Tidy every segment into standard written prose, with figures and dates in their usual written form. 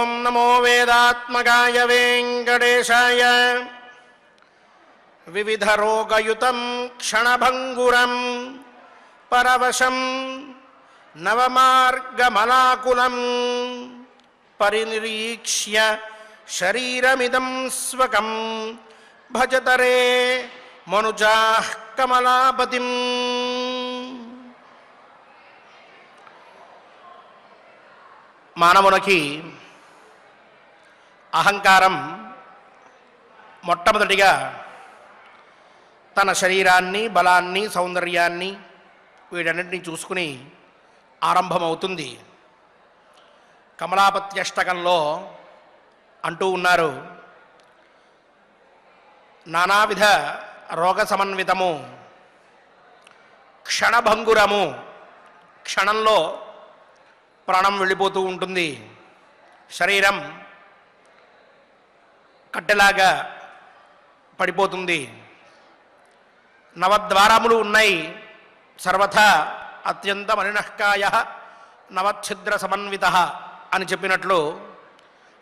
ఓం నమో వేదాత్మకాయ వెంకటేశాయ. వివిధ రోగయుతం క్షణభంగురం పరవశం నవమార్గమలాకులం పరినిరీక్ష్య శరీరమిదం స్వకం భజతరే మనుజాః కమలాపతిం. మానవునికి అహంకారం మొట్టమొదటిగా తన శరీరాన్ని, బలాన్ని, సౌందర్యాన్ని వీటన్నింటినీ చూసుకుని ఆరంభమవుతుంది. కమలాపత్యష్టకంలో అంటూ ఉన్నారు, నానావిధ రోగ సమన్వితము, క్షణభంగురము, క్షణంలో ప్రాణం వెళ్ళిపోతూ ఉంటుంది. శరీరం కట్టెలాగా పడిపోతుంది. నవద్వారములు ఉన్నాయి. సర్వథా అత్యంత మలినఃకాయ నవచ్ఛిద్ర సమన్విత అని చెప్పినట్లు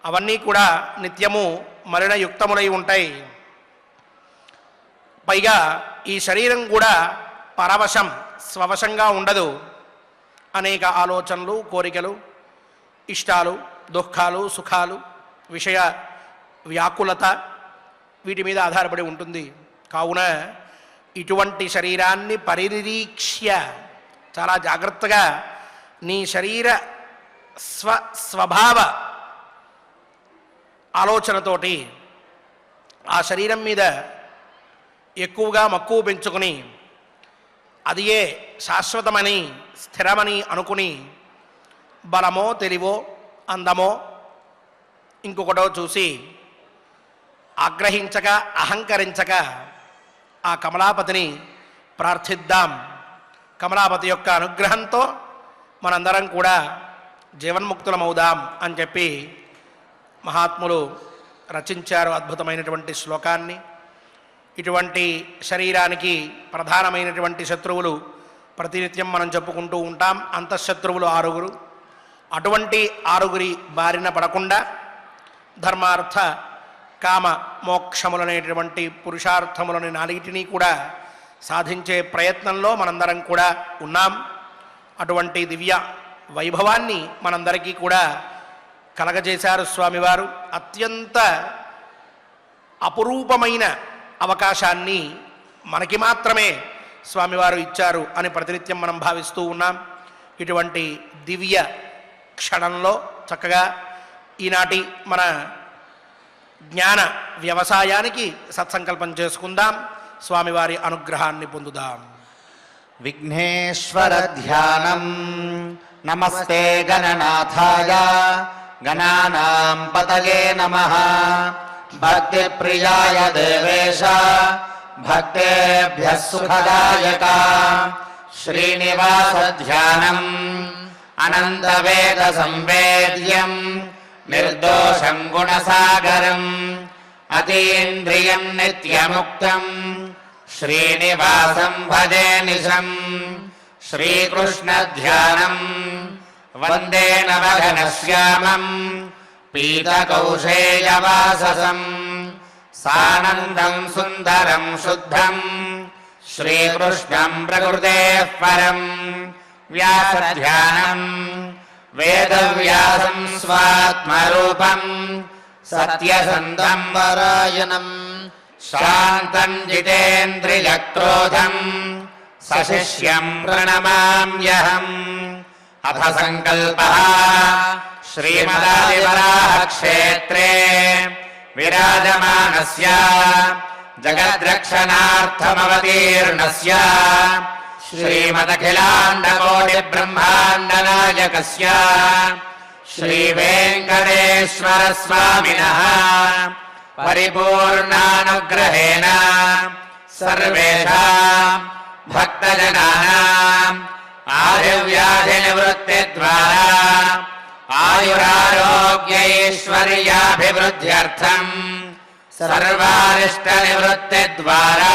అవన్నీ కూడా నిత్యము మలినయుక్తములై ఉంటాయి. పైగా ఈ శరీరం కూడా పరవశం, స్వవశంగా ఉండదు. అనేక ఆలోచనలు, కోరికలు, ఇష్టాలు, దుఃఖాలు, సుఖాలు, విషయ వ్యాకులత వీటి మీద ఆధారపడి ఉంటుంది. కావున ఇటువంటి శరీరాన్ని పరినిరీక్ష్య, చాలా జాగ్రత్తగా నీ శరీర స్వభావ ఆలోచనతోటి ఆ శరీరం మీద ఎక్కువగా మక్కువ పెంచుకుని అది ఏ శాశ్వతమని, స్థిరమని అనుకుని బలమో, తెలివో, అందమో, ఇంకొకటో చూసి ఆగ్రహించక, అహంకరించక ఆ కమలాపతిని ప్రార్థిద్దాం. కమలాపతి యొక్క అనుగ్రహంతో మనందరం కూడా జీవన్ముక్తులమవుదాం అని చెప్పి మహాత్ములు రచించారు అద్భుతమైనటువంటి శ్లోకాన్ని. ఇటువంటి శరీరానికి ప్రధానమైనటువంటి శత్రువులు ప్రతినిత్యం మనం చెప్పుకుంటూ ఉంటాం. అంతఃశత్రువులు 6. అటువంటి 6 బారిన పడకుండా ధర్మార్థ కామ మోక్షములనేటువంటి పురుషార్థములని 4 కూడా సాధించే ప్రయత్నంలో మనందరం కూడా ఉన్నాం. అటువంటి దివ్య వైభవాన్ని మనందరికీ కూడా కలగజేశారు స్వామివారు. అత్యంత అపురూపమైన అవకాశాన్ని మనకి మాత్రమే స్వామివారు ఇచ్చారు అని ప్రతినిత్యం మనం భావిస్తూ ఉన్నాం. ఇటువంటి దివ్య క్షణంలో చక్కగా ఈనాటి మన జ్ఞాన వ్యవసాయానికి సత్సంకల్పం చేసుకుందాం. స్వామివారి అనుగ్రహాన్ని పొందుదాం. విఘ్నేశ్వర ధ్యానం. నమస్తే గణనాథాయ గణానాం పతయే నమః. భక్తి ప్రియాయ దేవేశ భక్తేభ్యః సుఖదాయక. శ్రీనివాస ధ్యానం అనంత వేద సంవేద్యం నిర్దోషం గుణసాగరం అతీంద్రియం నిత్యముక్తం శ్రీనివాసం భజే నిశం. శ్రీకృష్ణ ధ్యానం వందే నవఘనశ్యామం పీతకౌశేయవాససం సానందం సుందరం శుద్ధం శ్రీకృష్ణం ప్రకృతేః పరం. వ్యాసధ్యానం వేదవ్యాసం స్వాత్మరూపం సత్యసంధం పరాయణం శాంతం జితేంద్రియక్రోధం సశిష్యం ప్రణమామ్యహం. అథ సంకల్పః శ్రీమదాదివరాహక్షేత్రే విరాజమానస్య జగద్రక్షణార్థమవతీర్ణస్య శ్రీమదఖిలాండకోటిబ్రహ్మాండనాయకస్య శ్రీవేంకటేశ్వర స్వామినః పరిపూర్ణానుగ్రహేణ సర్వేషాం భక్తజనానాం ఆదివ్యాధినివృత్తిద్వారా ఆయురారోగ్యైశ్వర్యాభివృద్ధ్యర్థం సర్వారిష్టనివృత్తిద్వారా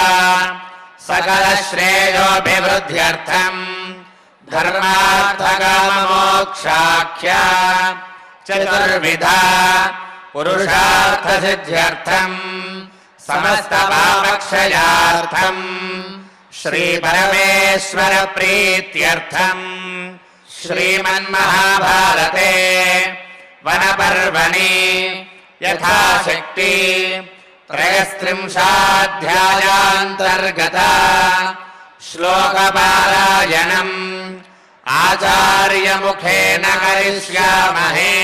సకల శ్రేయోభివృద్ధ్యర్థం ధర్మార్థకామమోక్షాఖ్య చతుర్విధా పురుషార్థసిద్ధ్యర్థం సమస్తపాపక్షయార్థం శ్రీపరమేశ్వర ప్రీత్యర్థం శ్రీమన్మహాభారతే వనపర్వణి యథాశక్తి త్రయస్త్రింశాధ్యాయాంతర్గత శ్లోకపారాయణం ఆచార్యముఖేన కరిష్యామహే.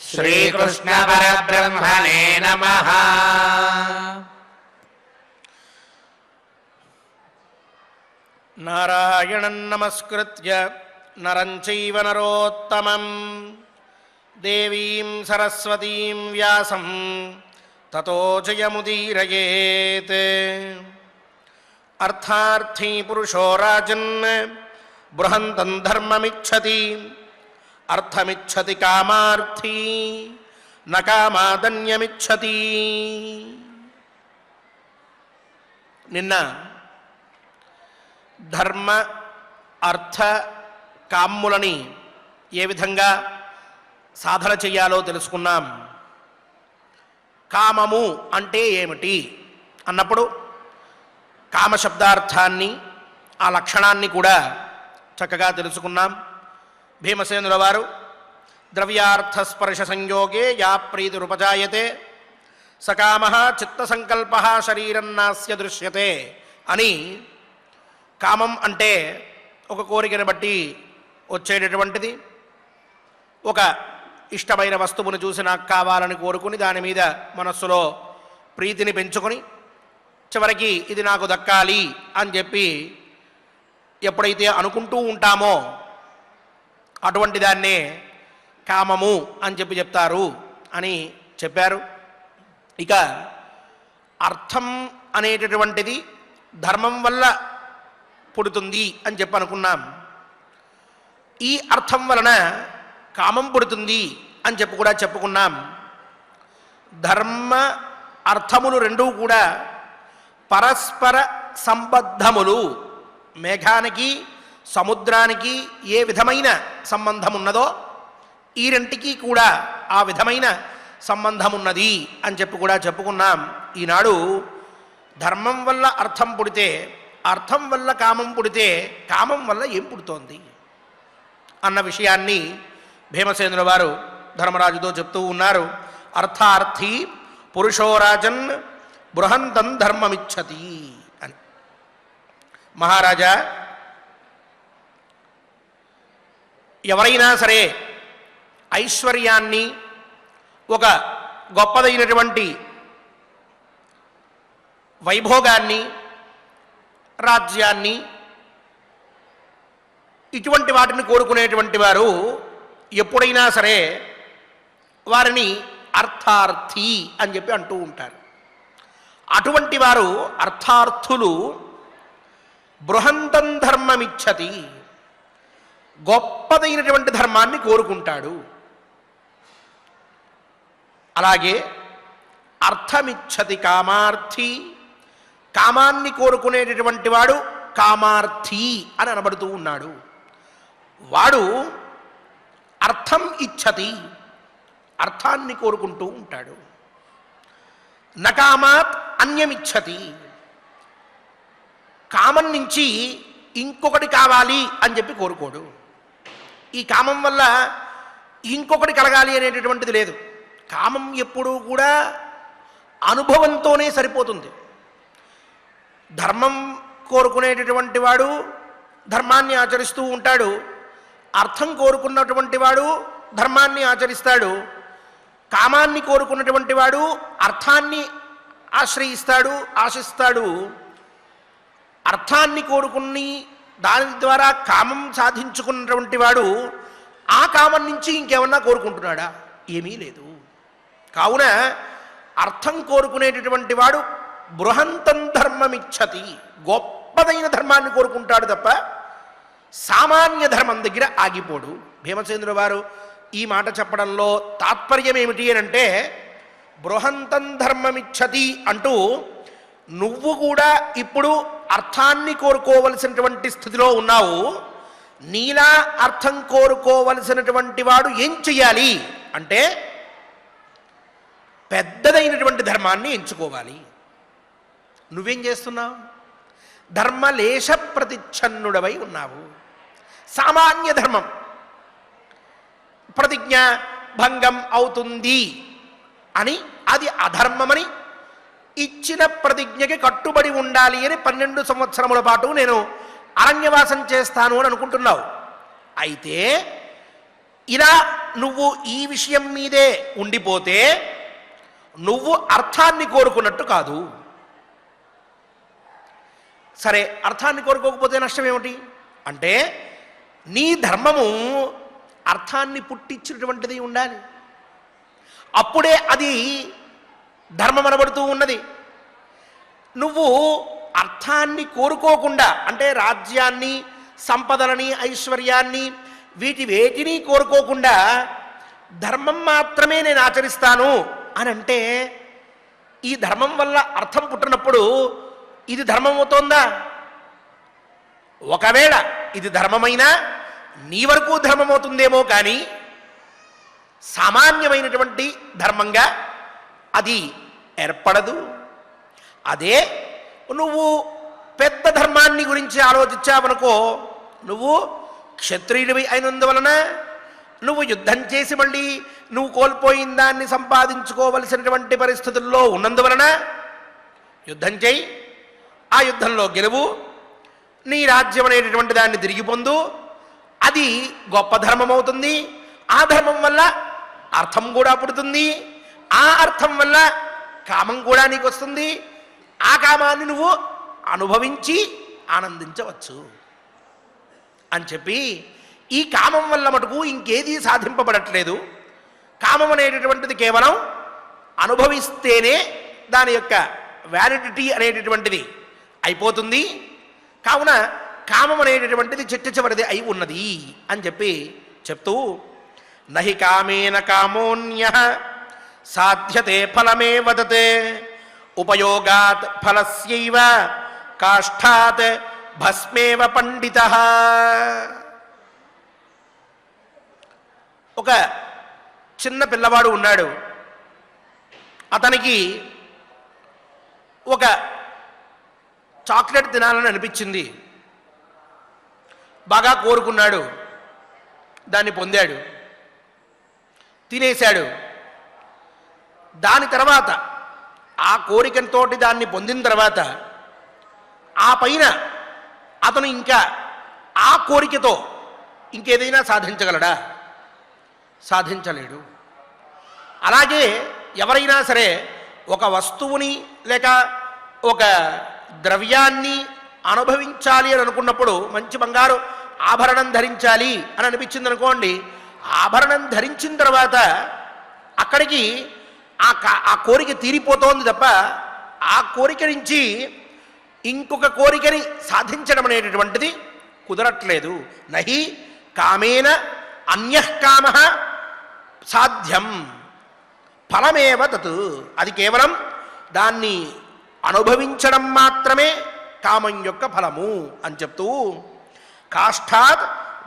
శ్రీకృష్ణ పరబ్రహ్మణే నమః. నారాయణం నమస్కృత్య నరం చైవ నరోత్తమం దేవీం సరస్వతీం వ్యాసం తతో జయముదీరయేత్. అర్థార్థీ పురుషో రాజన్ బృహంతం ధర్మమిచ్చతి అర్థమిచ్చతి కామార్థీ న కామాదన్యమిచ్చతి. నిన్న ధర్మ అర్థ కామ్ములని ఏ విధంగా సాధన చెయ్యాలో తెలుసుకున్నాం. కామము అంటే ఏమిటి అన్నప్పుడు కామశబ్దార్థాన్ని ఆ లక్షణాన్ని కూడా చక్కగా తెలుసుకున్నాం. భీమసేనుల వారు ద్రవ్యార్థ స్పర్శ సంయోగే యా ప్రీతిరుపజాయతే సకామ చిత్తసంకల్ప శరీరం నాస్య దృశ్యతే అని, కామం అంటే ఒక కోరికను బట్టి వచ్చేటటువంటిది, ఒక ఇష్టమైన వస్తువును చూసి నాకు కావాలని కోరుకుని దాని మీద మనస్సులో ప్రీతిని పెంచుకొని చివరికి ఇది నాకు దక్కాలి అని చెప్పి ఎప్పుడైతే అనుకుంటూ ఉంటామో అటువంటి దాన్నే కామము అని చెప్తారు అని చెప్పారు. ఇక అర్థం అనేటటువంటిది ధర్మం వల్ల పుడుతుంది అని చెప్పి అనుకున్నాం. ఈ అర్థం వలన కామం పుడుతుంది అని చెప్పి కూడా చెప్పుకున్నాం. ధర్మ అర్థములు రెండూ కూడా పరస్పర సంబద్ధములు. మేఘానికి సముద్రానికి ఏ విధమైన సంబంధం ఉన్నదో ఈ రెంటికి కూడా ఆ విధమైన సంబంధం ఉన్నది అని చెప్పి కూడా చెప్పుకున్నాం. ఈనాడు ధర్మం వల్ల అర్థం పుడితే, అర్థం వల్ల కామం పుడితే కామం వల్ల ఏం పుడుతోంది అన్న విషయాన్ని భీమసేనుల వారు ధర్మరాజుతో చెప్తూ ఉన్నారు. అర్థార్థి పురుషోరాజన్ బృహంతం ధర్మమిచ్చతి అని. మహారాజా, ఎవరైనా సరే ఐశ్వర్యాన్ని, ఒక గొప్పదైనటువంటి వైభోగాన్ని, రాజ్యాన్ని, ఇటువంటి వాటిని కోరుకునేటువంటి వారు ఎప్పుడైనా సరే వారిని అర్థార్థి అని చెప్పి అంటూ ఉంటారు. అటువంటి వారు అర్థార్థులు బృహంతం ధర్మమిచ్చతి, గొప్పదైనటువంటి ధర్మాన్ని కోరుకుంటాడు. అలాగే అర్థమిచ్చతి కామార్థి, కామాన్ని కోరుకునేటటువంటి వాడు కామార్థి అని అనబడుతూ ఉన్నాడు. వాడు అర్థం ఇచ్చతి, అర్థాన్ని కోరుకుంటూ ఉంటాడు. నకామాత్ అన్యమిచ్చతి, కామం నుంచి ఇంకొకటి కావాలి అని చెప్పి కోరుకోడు. ఈ కామం వల్ల ఇంకొకటి కలగాలి అనేటటువంటిది లేదు. కామం ఎప్పుడూ కూడా అనుభవంతోనే సరిపోతుంది. ధర్మం కోరుకునేటటువంటి వాడు ధర్మాన్ని ఆచరిస్తూ ఉంటాడు, అర్థం కోరుకున్నటువంటి వాడు ధర్మాన్ని ఆచరిస్తాడు, కామాన్ని కోరుకున్నటువంటి వాడు అర్థాన్ని ఆశ్రయిస్తాడు, ఆశిస్తాడు. అర్థాన్ని కోరుకుని దాని ద్వారా కామం సాధించుకున్నటువంటి వాడు ఆ కామం నుంచి ఇంకేమన్నా కోరుకుంటున్నాడా? ఏమీ లేదు. కావున అర్థం కోరుకునేటటువంటి వాడు బృహంతం ధర్మమిచ్చతి, గొప్పదైన ధర్మాన్ని కోరుకుంటాడు తప్ప సామాన్య ధర్మం దగ్గర ఆగిపోడు. భీమసేనుల వారు ఈ మాట చెప్పడంలో తాత్పర్యం ఏమిటి అని అంటే, బృహంతం ధర్మమిచ్చతి అంటూ నువ్వు కూడా ఇప్పుడు అర్థాన్ని కోరుకోవలసినటువంటి స్థితిలో ఉన్నావు. నీలా అర్థం కోరుకోవలసినటువంటి వాడు ఏం చెయ్యాలి అంటే పెద్దదైనటువంటి ధర్మాన్ని ఎంచుకోవాలి. నువ్వేం చేస్తున్నావు? ధర్మలేశ ప్రతిచ్ఛన్నుడవై ఉన్నావు. సామాన్య ధర్మం ప్రతిజ్ఞ భంగం అవుతుంది అని, అది అధర్మమని, ఇచ్చిన ప్రతిజ్ఞకి కట్టుబడి ఉండాలి అని 12 సంవత్సరముల పాటు నేను అరణ్యవాసం చేస్తాను అని అనుకుంటున్నావు. అయితే ఇలా నువ్వు ఈ విషయం మీదే ఉండిపోతే నువ్వు అర్థాన్ని కోరుకున్నట్టు కాదు. సరే, అర్థాన్ని కోరుకోకపోతే నష్టం ఏమిటి అంటే, నీ ధర్మము అర్థాన్ని పుట్టించినటువంటిది ఉండాలి. అప్పుడే అది ధర్మం అనబడుతూ ఉన్నది. నువ్వు అర్థాన్ని కోరుకోకుండా, అంటే రాజ్యాన్ని, సంపదలని, ఐశ్వర్యాన్ని, వేటిని కోరుకోకుండా ధర్మం మాత్రమే నేను ఆచరిస్తాను అని అంటే, ఈ ధర్మం వల్ల అర్థం పుట్టినప్పుడు ఇది ధర్మం అవుతోందా? ఒకవేళ ఇది ధర్మమైనా నీ వరకు ధర్మమవుతుందేమో కానీ సామాన్యమైనటువంటి ధర్మంగా అది ఏర్పడదు. అదే నువ్వు పెద్ద ధర్మాన్ని గురించి ఆలోచించావనుకో, నువ్వు క్షత్రియుడివి అయినందువలన నువ్వు యుద్ధం చేసి మళ్ళీ నువ్వు కోల్పోయిన దాన్ని సంపాదించుకోవలసినటువంటి పరిస్థితుల్లో ఉన్నందువలన యుద్ధం చేయి, ఆ యుద్ధంలో గెలువు, నీ రాజ్యం అనేటటువంటి దాన్ని తిరిగి పొందు. అది గొప్ప ధర్మం అవుతుంది. ఆ ధర్మం వల్ల అర్థం కూడా పుడుతుంది. ఆ అర్థం వల్ల కామం కూడా నీకు వస్తుంది. ఆ కామాన్ని నువ్వు అనుభవించి ఆనందించవచ్చు అని చెప్పి, ఈ కామం వల్ల మటుకు ఇంకేదీ సాధింపబడట్లేదు. కామం అనేటటువంటిది కేవలం అనుభవిస్తేనే దాని యొక్క వ్యాలిడిటీ అనేటటువంటిది అయిపోతుంది. కావున కామం అనేటటువంటిది చిట్ట చివరిది అయి ఉన్నది అని చెప్పి చెప్తూ, నహి కామేన కామోన్యః సాధ్యతే ఫలమే వదతే ఉపయోగాత్ ఫలస్యైవ కాష్ఠాత్ భస్మేవ పండితః. ఒక చిన్న పిల్లవాడు ఉన్నాడు. అతనికి ఒక చాక్లెట్ తినాలని అనిపించింది. బాగా కోరుకున్నాడు, దాన్ని పొందాడు, తినేశాడు. దాని తర్వాత ఆ కోరికతోటి దాన్ని పొందిన తర్వాత ఆ పైన అతను ఇంకా ఆ కోరికతో ఇంకేదైనా సాధించగలడా? సాధించలేడు. అలాగే ఎవరైనా సరే ఒక వస్తువుని లేక ఒక ద్రవ్యాన్ని అనుభవించాలి అని అనుకున్నప్పుడు, మంచి బంగారు ఆభరణం ధరించాలి అని అనిపించింది అనుకోండి, ఆభరణం ధరించిన తర్వాత అక్కడికి ఆ కోరిక తీరిపోతోంది తప్ప ఆ కోరిక నుంచి ఇంకొక కోరికని సాధించడం అనేటటువంటిది కుదరట్లేదు. నహి కామేన అన్యః కామః సాధ్యం ఫలమేవ తత్. అది కేవలం దాన్ని అనుభవించడం మాత్రమే కామం యొక్క ఫలము అని చెప్తూ, కాష్ఠాత్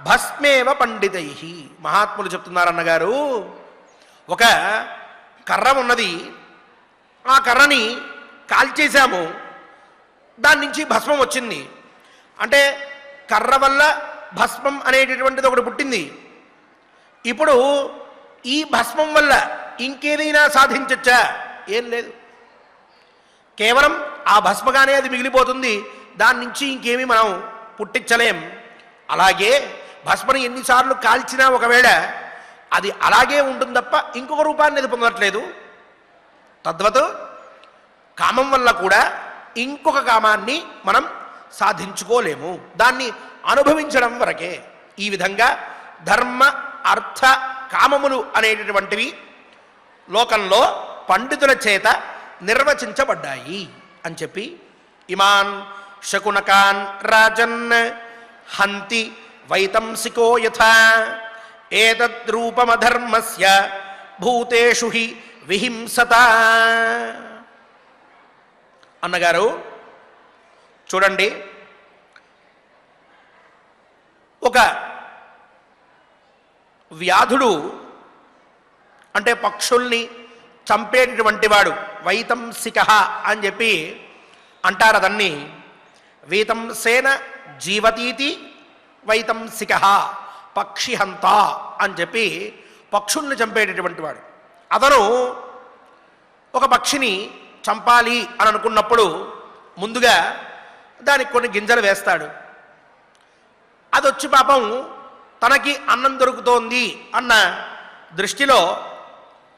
భస్మేవ పండితై. మహాత్ములు చెప్తున్నారన్నగారు, ఒక కర్ర ఉన్నది, ఆ కర్రని కాల్చేశాము, దాని నుంచి భస్మం వచ్చింది. అంటే కర్ర వల్ల భస్మం అనేటటువంటిది ఒకటి పుట్టింది. ఇప్పుడు ఈ భస్మం వల్ల ఇంకేదైనా సాధించచ్చా? ఏం లేదు. కేవలం ఆ భస్మగానే అది మిగిలిపోతుంది. దాని నుంచి ఇంకేమీ మనం పుట్టించలేం. అలాగే భస్మని ఎన్నిసార్లు కాల్చినా ఒకవేళ అది అలాగే ఉంటుంది తప్ప ఇంకొక రూపాన్ని అది పొందట్లేదు. తద్వత్ కామం వల్ల కూడా ఇంకొక కామాన్ని మనం సాధించుకోలేము, దాన్ని అనుభవించడం వరకే. ఈ విధంగా ధర్మ అర్థ కామములు అనేటటువంటివి లోకంలో పండితుల చేత నిర్వచించబడ్డాయి అని చెప్పి, ఇమాన్ శకునకాన్ రాజన్ హంతి వైతంసికో యథా ఏతద్రూపమధర్మస్య భూతేషు హి విహింసత. అన్నగారు చూడండి, ఒక వ్యాధుడు అంటే పక్షుల్ని చంపేటటువంటి వాడు వైతంసిక అని చెప్పి అంటారు. అదన్ని వీతంసేన జీవతీతి వైతంసిక పక్షిహంత అని చెప్పి పక్షుల్ని చంపేటటువంటి వాడు. అతను ఒక పక్షిని చంపాలి అని అనుకున్నప్పుడు ముందుగా దానికి కొన్ని గింజలు వేస్తాడు. అది వచ్చి పాపం తనకి అన్నం దొరుకుతోంది అన్న దృష్టిలో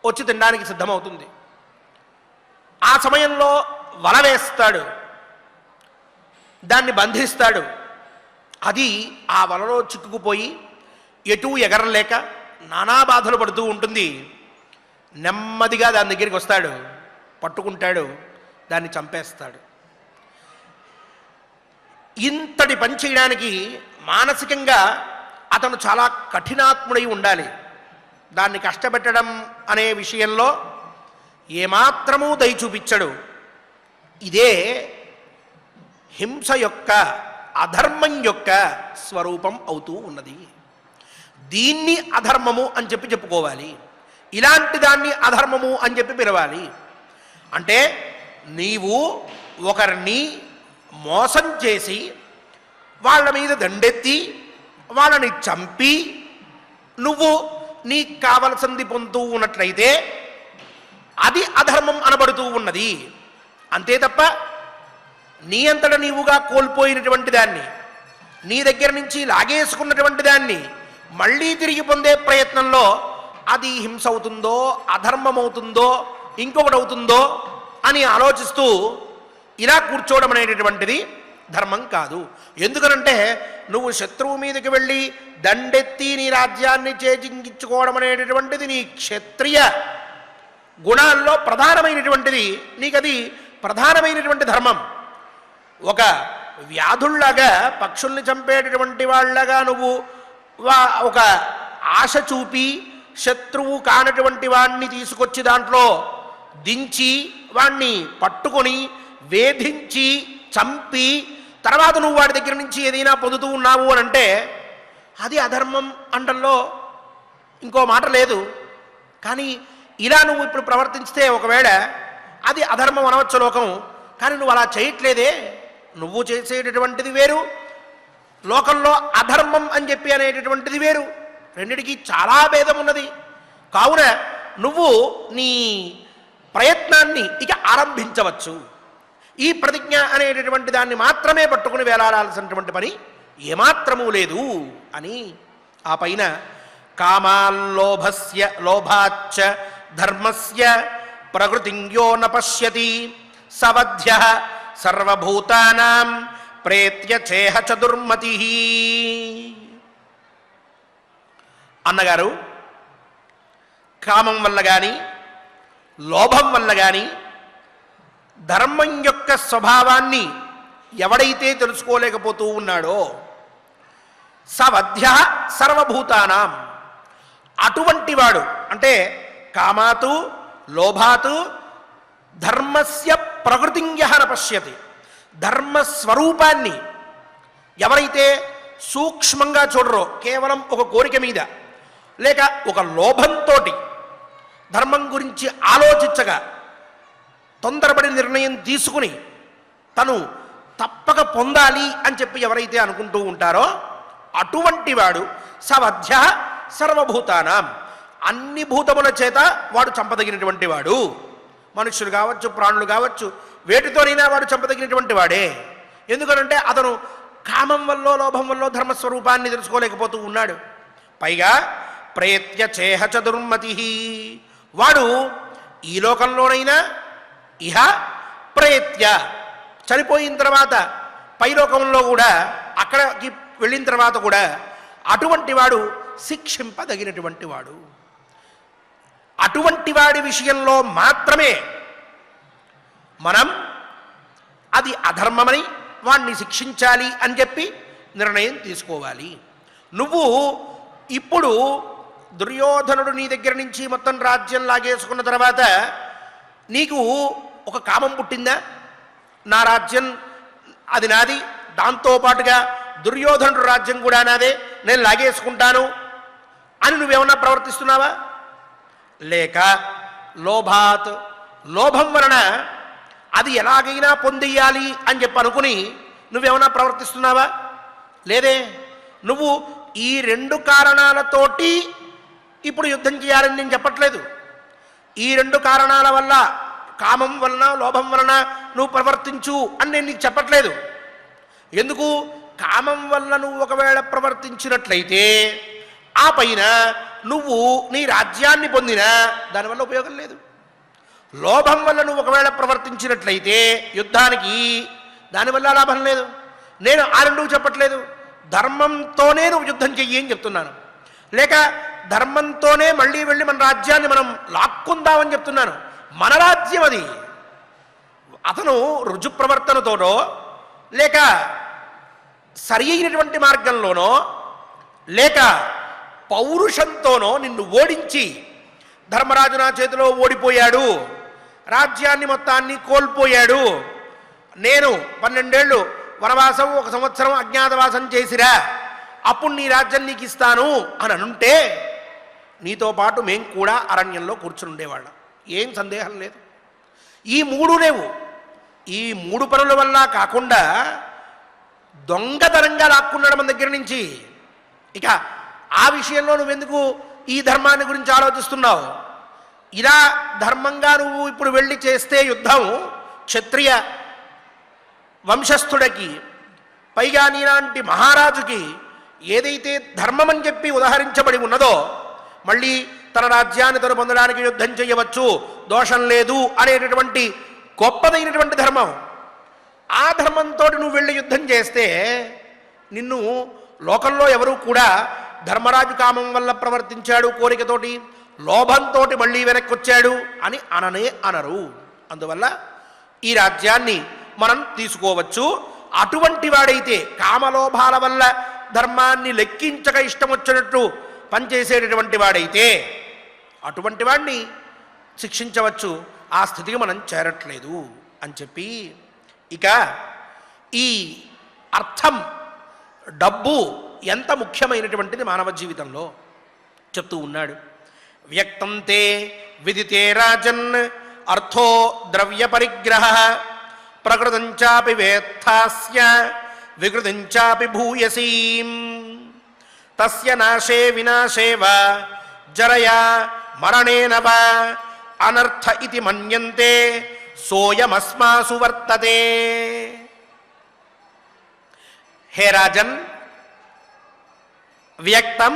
వచ్చి తినడానికి సిద్ధమవుతుంది. ఆ సమయంలో వల వేస్తాడు, దాన్ని బంధిస్తాడు. అది ఆ వలలో చిక్కుకుపోయి ఎటూ ఎగరలేక నానా బాధలు పడుతూ ఉంటుంది. నెమ్మదిగా దాని దగ్గరికి వస్తాడు, పట్టుకుంటాడు, దాన్ని చంపేస్తాడు. ఇంతటి పని చేయడానికి మానసికంగా అతను చాలా కఠినాత్ముడై ఉండాలి. దాన్ని కష్టపెట్టడం అనే విషయంలో ఏమాత్రమూ దయ చూపించడు. ఇదే హింస యొక్క అధర్మం యొక్క స్వరూపం అవుతూ ఉన్నది. దీన్ని అధర్మము అని చెప్పి చెప్పుకోవాలి, ఇలాంటి దాన్ని అధర్మము అని చెప్పి పిలవాలి. అంటే నీవు ఒకరిని మోసం చేసి వాళ్ళ మీద దండెత్తి వాళ్ళని చంపి నువ్వు నీకు కావలసింది పొందుతూ ఉన్నట్లయితే అది అధర్మం అనబడుతూ ఉన్నది. అంతే తప్ప నీ అంతట నీవుగా కోల్పోయినటువంటి దాన్ని, నీ దగ్గర నుంచి లాగేసుకున్నటువంటి దాన్ని మళ్ళీ తిరిగి పొందే ప్రయత్నంలో అది హింస అవుతుందో అధర్మం అవుతుందో ఇంకొకటి అవుతుందో అని ఆలోచిస్తూ ఇలా కూర్చోవడం అనేటటువంటిది ధర్మం కాదు. ఎందుకనంటే నువ్వు శత్రువు మీదకి వెళ్ళి దండెత్తి నీ రాజ్యాన్ని చేజింగించుకోవడం అనేటటువంటిది నీ క్షత్రియ గుణాల్లో ప్రధానమైనటువంటిది. నీకది ప్రధానమైనటువంటి ధర్మం. ఒక వ్యాధుల్లాగా పక్షుల్ని చంపేటటువంటి వాళ్ళగా నువ్వు ఒక ఆశ చూపి శత్రువు కానటువంటి వాణ్ణి తీసుకొచ్చి దాంట్లో దించి వాణ్ణి పట్టుకొని వేధించి చంపి తర్వాత నువ్వు వాడి దగ్గర నుంచి ఏదైనా పొందుతూ ఉన్నావు అని అంటే అది అధర్మం అంటల్లో ఇంకో మాట లేదు. కానీ ఇలా నువ్వు ఇప్పుడు ప్రవర్తించితే ఒకవేళ అది అధర్మం అనవచ్చు లోకం. కానీ నువ్వు అలా చేయట్లేదే, నువ్వు చేసేటటువంటిది వేరు, లోకంలో అధర్మం అని చెప్పి అనేటటువంటిది వేరు. రెండిటికి చాలా భేదం ఉన్నది. కావున నువ్వు నీ ప్రయత్నాన్ని ఇక ఆరంభించవచ్చు. ఈ ప్రతిజ్ఞ అనేటటువంటి దాన్ని మాత్రమే పట్టుకుని వేలాడాల్సినటువంటి పని ఏమాత్రమూ లేదు అని ఆ పైన కామాల్లోభస్య లోభాచ్చ ధర్మస్య ప్రకృతింగ్యో న పశ్యతి సవధ్య సర్వభూతానాం ప్రేత్య చేహ చతుర్మతి. అన్నగారు, కామం వల్ల కానీ లోభం వల్ల కానీ ధర్మం యొక్క స్వభావాన్ని ఎవడైతే తెలుసుకోలేకపోతూ ఉన్నాడో సవధ్య సర్వభూతానాం, అటువంటి వాడు అంటే కామాతు లోభాతు ధర్మస్య ప్రకృతింగ్యః న పశ్యతి, ధర్మస్వరూపాన్ని ఎవరైతే సూక్ష్మంగా చూడరో, కేవలం ఒక కోరిక మీద లేక ఒక లోభంతో ధర్మం గురించి ఆలోచించగా తొందరపడి నిర్ణయం తీసుకుని తను తప్పక పొందాలి అని చెప్పి ఎవరైతే అనుకుంటూ ఉంటారో అటువంటి వాడు సవధ్య సర్వభూతానాం, అన్ని భూతముల చేత వాడు చంపదగినటువంటి వాడు. మనుష్యులు కావచ్చు, ప్రాణులు కావచ్చు, వేటితోనైనా వాడు చంపదగినటువంటి వాడే. ఎందుకనంటే అతను కామం వల్ల లోభం వల్ల ధర్మస్వరూపాన్ని తెలుసుకోలేకపోతూ ఉన్నాడు. పైగా ప్రయత్య చేహ చతుర్మతి, వాడు ఈ లోకంలోనైనా ఇహ ప్రయత్య చనిపోయిన తర్వాత పైలోకంలో కూడా అక్కడికి వెళ్ళిన తర్వాత కూడా అటువంటి వాడు శిక్షింపదగినటువంటి వాడు. అటువంటి వాడి విషయంలో మాత్రమే మనం అది అధర్మమని వాణ్ణి శిక్షించాలి అని చెప్పి నిర్ణయం తీసుకోవాలి. నువ్వు ఇప్పుడు దుర్యోధనుడు నీ దగ్గర నుంచి మొత్తం రాజ్యం లాగేసుకున్న తర్వాత నీకు ఒక కామం పుట్టిందా? నా రాజ్యం అది నాది, దాంతోపాటుగా దుర్యోధనుడు రాజ్యం కూడా నాదే, నేను లాగేసుకుంటాను అని నువ్వేమన్నా ప్రవర్తిస్తున్నావా? లేక లోభాత్, లోభం వలన అది ఎలాగైనా పొందెయ్యాలి అని చెప్పి అనుకుని నువ్వేమైనా ప్రవర్తిస్తున్నావా? లేదే. నువ్వు ఈ రెండు కారణాలతోటి ఇప్పుడు యుద్ధం చేయాలని నేను చెప్పట్లేదు. ఈ రెండు కారణాల వల్ల, కామం వలన లోభం వలన నువ్వు ప్రవర్తించు అని నేను నీకు చెప్పట్లేదు. ఎందుకు? కామం వల్ల నువ్వు ఒకవేళ ప్రవర్తించినట్లయితే ఆ పైన నువ్వు నీ రాజ్యాన్ని పొందినా దానివల్ల ఉపయోగం లేదు. లోభం వల్ల నువ్వు ఒకవేళ ప్రవర్తించినట్లయితే యుద్ధానికి దానివల్ల లాభం లేదు. నేను ఆ రెండూ చెప్పట్లేదు. ధర్మంతోనే నువ్వు యుద్ధం చెయ్యి అని చెప్తున్నాను. లేక ధర్మంతోనే మళ్ళీ వెళ్ళి మన రాజ్యాన్ని మనం లాక్కుందామని చెప్తున్నాను. మన రాజ్యం అది. అతను రుజు ప్రవర్తనతోనో లేక సరి అయినటువంటి మార్గంలోనో లేక పౌరుషంతోనో నిన్ను ఓడించి ధర్మరాజు నా చేతిలో ఓడిపోయాడు, రాజ్యాన్ని మొత్తాన్ని కోల్పోయాడు, నేను 12 ఏళ్ళు వనవాసం 1 సంవత్సరం అజ్ఞాతవాసం చేసిరా, అప్పుడు నీ రాజ్యం నీకు ఇస్తాను అని అనుంటే నీతో పాటు మేం కూడా అరణ్యంలో కూర్చుని ఉండేవాళ్ళం. ఏం సందేహం లేదు. ఈ మూడు లేవు. ఈ మూడు పనుల వల్ల కాకుండా దొంగతనంగా లాక్కున్నాడు మన దగ్గర నుంచి. ఇక ఆ విషయంలో నువ్వెందుకు ఈ ధర్మాన్ని గురించి ఆలోచిస్తున్నావు? ఇలా ధర్మంగా నువ్వు ఇప్పుడు వెళ్ళి చేస్తే యుద్ధం క్షత్రియ వంశస్థుడికి, పైగా నీలాంటి మహారాజుకి ఏదైతే ధర్మం అని చెప్పి ఉదహరించబడి ఉన్నదో, మళ్ళీ తన రాజ్యాన్ని తను పొందడానికి యుద్ధం చేయవచ్చు, దోషం లేదు అనేటటువంటి గొప్పదైనటువంటి ధర్మం. ఆ ధర్మంతో నువ్వు వెళ్ళి యుద్ధం చేస్తే నిన్ను లోకంలో ఎవరూ కూడా ధర్మరాజు కామం వల్ల ప్రవర్తించాడు, కోరికతోటి లోభంతో మళ్ళీ వెనక్కి వచ్చాడు అని అననే అనరు. అందువల్ల ఈ రాజ్యాన్ని మనం తీసుకోవచ్చు. అటువంటి వాడైతే, కామలోభాల వల్ల ధర్మాన్ని లెక్కించక ఇష్టం వచ్చినట్టు పనిచేసేటటువంటి వాడైతే అటువంటి వాడిని శిక్షించవచ్చు. ఆ స్థితికి మనం చేరట్లేదు అని చెప్పి, ఇక ఈ అర్థం, డబ్బు ఎంత ముఖ్యమైనటువంటిది మానవ జీవితంలో చెప్తూ ఉన్నాడు. వ్యక్తం తే విదితే రాజన్ అర్థో ద్రవ్య పరిగ్రహ ప్రకృతంచాపి వేత్తాస్య వికృతంచాపి భూయసీం తస్య నాశే వినాశేవ జరయా మరణేన వా అనర్థ ఇతి మన్యంతే సోయమస్మాసు వర్తతే. హే రాజన్, వ్యక్తం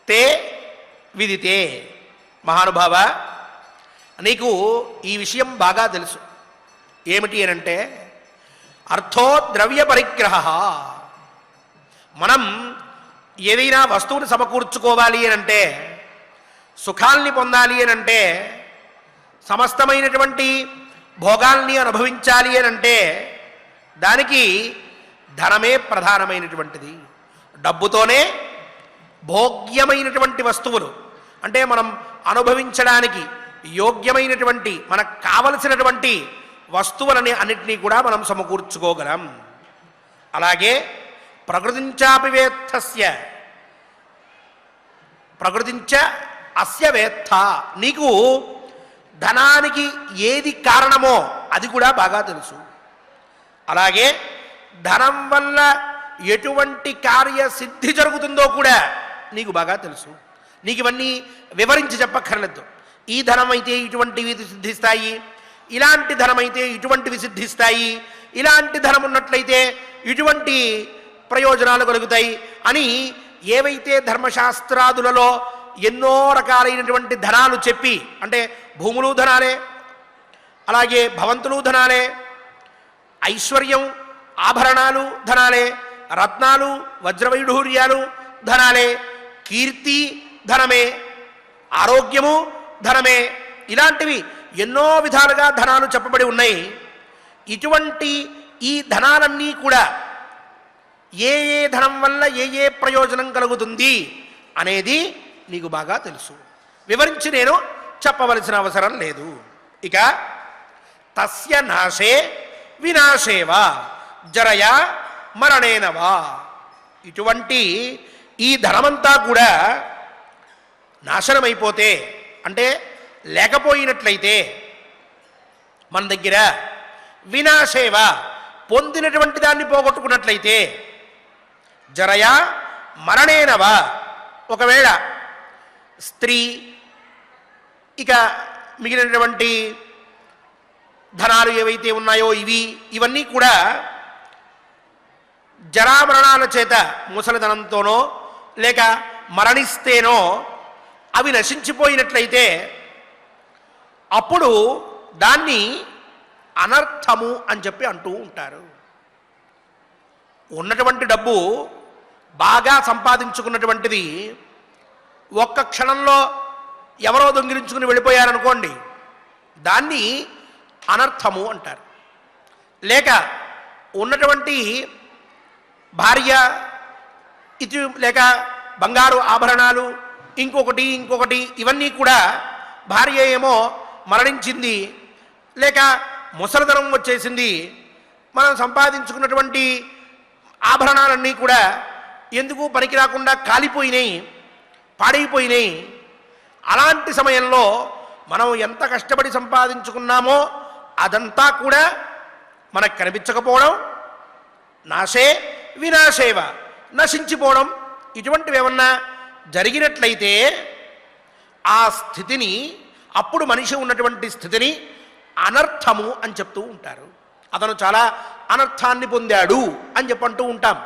తే విదితే. మహానుభావ, నీకు ఈ విషయం బాగా తెలుసు. ఏమిటి అనంటే, అర్థో ద్రవ్య పరిగ్రహ. మనం ఏదైనా వస్తువుని సమకూర్చుకోవాలి అనంటే, సుఖాల్ని పొందాలి అనంటే, సమస్తమైనటువంటి భోగాల్ని అనుభవించాలి అనంటే దానికి ధనమే ప్రధానమైనటువంటిది. డబ్బుతోనే భోగ్యమైనటువంటి వస్తువులు, అంటే మనం అనుభవించడానికి యోగ్యమైనటువంటి, మనకు కావలసినటువంటి వస్తువులని అన్నిటినీ కూడా మనం సమకూర్చుకోగలం. అలాగే ప్రకృతించాపి వేత్తస్య, ప్రకృతించ అస్య వేత్త. నీకు ధనానికి ఏది కారణమో అది కూడా బాగా తెలుసు. అలాగే ధనం వల్ల ఎటువంటి కార్యసిద్ధి జరుగుతుందో కూడా నీకు బాగా తెలుసు. నీకు ఇవన్నీ వివరించి చెప్పక్కర్లేదు. ఈ ధనం అయితే ఇటువంటివి సిద్ధిస్తాయి, ఇలాంటి ధనం అయితే ఇటువంటివి సిద్ధిస్తాయి, ఇలాంటి ధనం ఉన్నట్లయితే ఇటువంటి ప్రయోజనాలు కలుగుతాయి అని ఏవైతే ధర్మశాస్త్రాదులలో ఎన్నో రకాలైనటువంటి ధనాలు చెప్పి, అంటే భూములు ధనాలే, అలాగే భవంతులు ధనాలే, ఐశ్వర్యం ఆభరణాలు ధనాలే, రత్నాలు వజ్రవైఢూర్యాలు ధనాలే, కీర్తి ధనమే, ఆరోగ్యము ధనమే, ఇలాంటివి ఎన్నో విధాలుగా ధనాలు చెప్పబడి ఉన్నాయి. ఇటువంటి ఈ ధనాలన్నీ కూడా ఏ ఏ ధనం వల్ల ఏ ఏ ప్రయోజనం కలుగుతుంది అనేది నీకు బాగా తెలుసు. వివరించి నేను చెప్పవలసిన అవసరం లేదు. ఇక తస్య నాశే వినాశేవా జరయా మరణేనవా. ఇటువంటి ఈ ధనమంతా కూడా నాశనమైపోతే, అంటే లేకపోయినట్లయితే మన దగ్గర, వినాశేవ పొందినటువంటి దాన్ని పోగొట్టుకున్నట్లయితే, జరయా మరణేనవ ఒకవేళ స్త్రీ ఇక మిగిలినటువంటి ధనాలు ఏవైతే ఉన్నాయో ఇవన్నీ కూడా జరామరణాల చేత ముసలిధనంతోనో లేక మరణిస్తేనో అవి నశించిపోయినట్లయితే అప్పుడు దాన్ని అనర్థము అని చెప్పి అంటూ ఉంటారు. ఉన్నటువంటి డబ్బు బాగా సంపాదించుకున్నటువంటిది ఒక్క క్షణంలో ఎవరో దొంగిలించుకుని వెళ్ళిపోయారనుకోండి, దాన్ని అనర్థము అంటారు. లేక ఉన్నటువంటి భార్య లేక బంగారు ఆభరణాలు ఇంకొకటి ఇవన్నీ కూడా భార్య ఏమో మరణించింది లేక ముసలితనం వచ్చేసింది, మనం సంపాదించుకున్నటువంటి ఆభరణాలన్నీ కూడా ఎందుకు పనికి రాకుండా కాలిపోయినాయి, పాడైపోయినాయి. అలాంటి సమయంలో మనం ఎంత కష్టపడి సంపాదించుకున్నామో అదంతా కూడా మనకు కనిపించకపోవడం, నాశే వినాశేవ నశించిపోవడం, ఇటువంటివి ఏమన్నా జరిగినట్లయితే ఆ స్థితిని, అప్పుడు మనిషి ఉన్నటువంటి స్థితిని అనర్థము అని చెప్తూ ఉంటారు. అతను చాలా అనర్థాన్ని పొందాడు అని చెప్పంటూ ఉంటాం.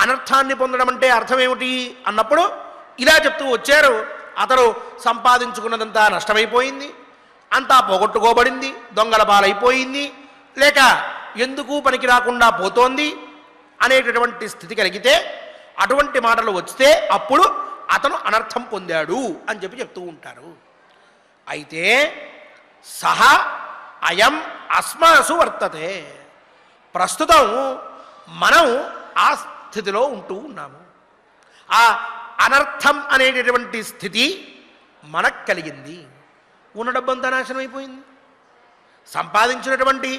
అనర్థాన్ని పొందడం అంటే అర్థం ఏమిటి అన్నప్పుడు ఇలా చెప్తూ వచ్చారు. అతను సంపాదించుకున్నదంతా నష్టమైపోయింది, అంతా పోగొట్టుకోబడింది, దొంగల పాలైపోయింది, లేక ఎందుకు పనికి రాకుండా పోతోంది అనేటటువంటి స్థితి కలిగితే, అటువంటి మాటలు వస్తే అప్పుడు అతను అనర్థం పొందాడు అని చెప్పి చెప్తూ ఉంటారు. అయితే సహా అయం అస్మాసు వర్తతే, ప్రస్తుతం మనం ఆ స్థితిలో ఉంటూ ఉన్నాము. ఆ అనర్థం అనేటటువంటి స్థితి మనకు కలిగింది. ఉన్న డబ్బంతా నాశనం అయిపోయింది. సంపాదించినటువంటి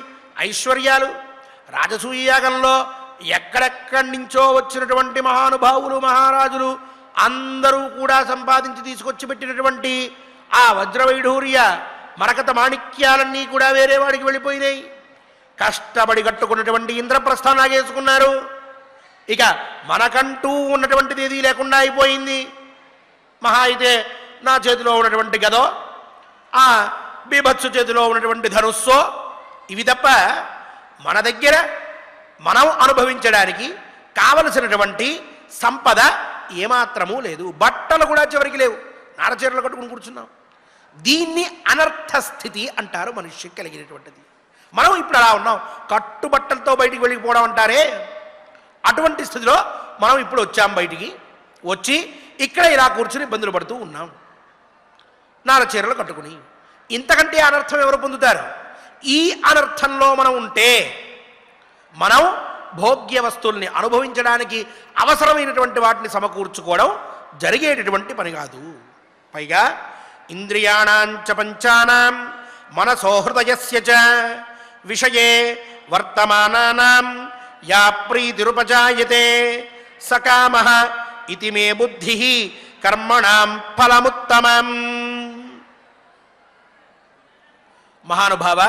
ఐశ్వర్యాలు, రాజసూయ యాగంలో ఎక్కడెక్కడి నుంచో వచ్చినటువంటి మహానుభావులు, మహారాజులు అందరూ కూడా సంపాదించి తీసుకొచ్చి పెట్టినటువంటి ఆ వజ్రవైఢూర్య మరకత మాణిక్యాలన్నీ కూడా వేరే వాడికి వెళ్ళిపోయినాయి. కష్టపడి కట్టుకున్నటువంటి ఇంద్రప్రస్థం లాగేసుకున్నారు. ఇక మనకంటూ ఉన్నటువంటిది ఏదీ లేకుండా అయిపోయింది. మహా అయితే నా చేతిలో ఉన్నటువంటి గదో, ఆ బీభత్సు చేతిలో ఉన్నటువంటి ధనుస్సో, ఇవి తప్ప మన దగ్గర మనం అనుభవించడానికి కావలసినటువంటి సంపద ఏమాత్రమూ లేదు. బట్టలు కూడా చివరికి లేవు, నారచీరలు కట్టుకుని కూర్చున్నాం. దీన్ని అనర్థ స్థితి అంటారు మనిషికి కలిగినటువంటిది. మనం ఇప్పుడు అలా ఉన్నాం, కట్టుబట్టలతో బయటికి వెళ్ళిపోవడం అంటారే, అటువంటి స్థితిలో మనం ఇప్పుడు వచ్చాం. బయటికి వచ్చి ఇక్కడ ఇలా కూర్చుని ఇబ్బందులు పడుతూ ఉన్నాం, నారచీరలు కట్టుకుని. ఇంతకంటే అనర్థం ఎవరు పొందుతారు? ఈ అనర్థంలో మనం ఉంటే మనం భోగ్య వస్తువుల్ని అనుభవించడానికి అవసరమైనటువంటి వాటిని సమకూర్చుకోవడం జరిగేటటువంటి పని కాదు. పైగా ఇంద్రియాణాంచ పంచానాం మనసో హృదయస్య చ విషయే వర్తమానానాం యా ప్రీతిరుపజాయతే సకామః ఇతి మే బుద్ధిః కర్మణాం ఫలముత్తమం. మహానుభావ,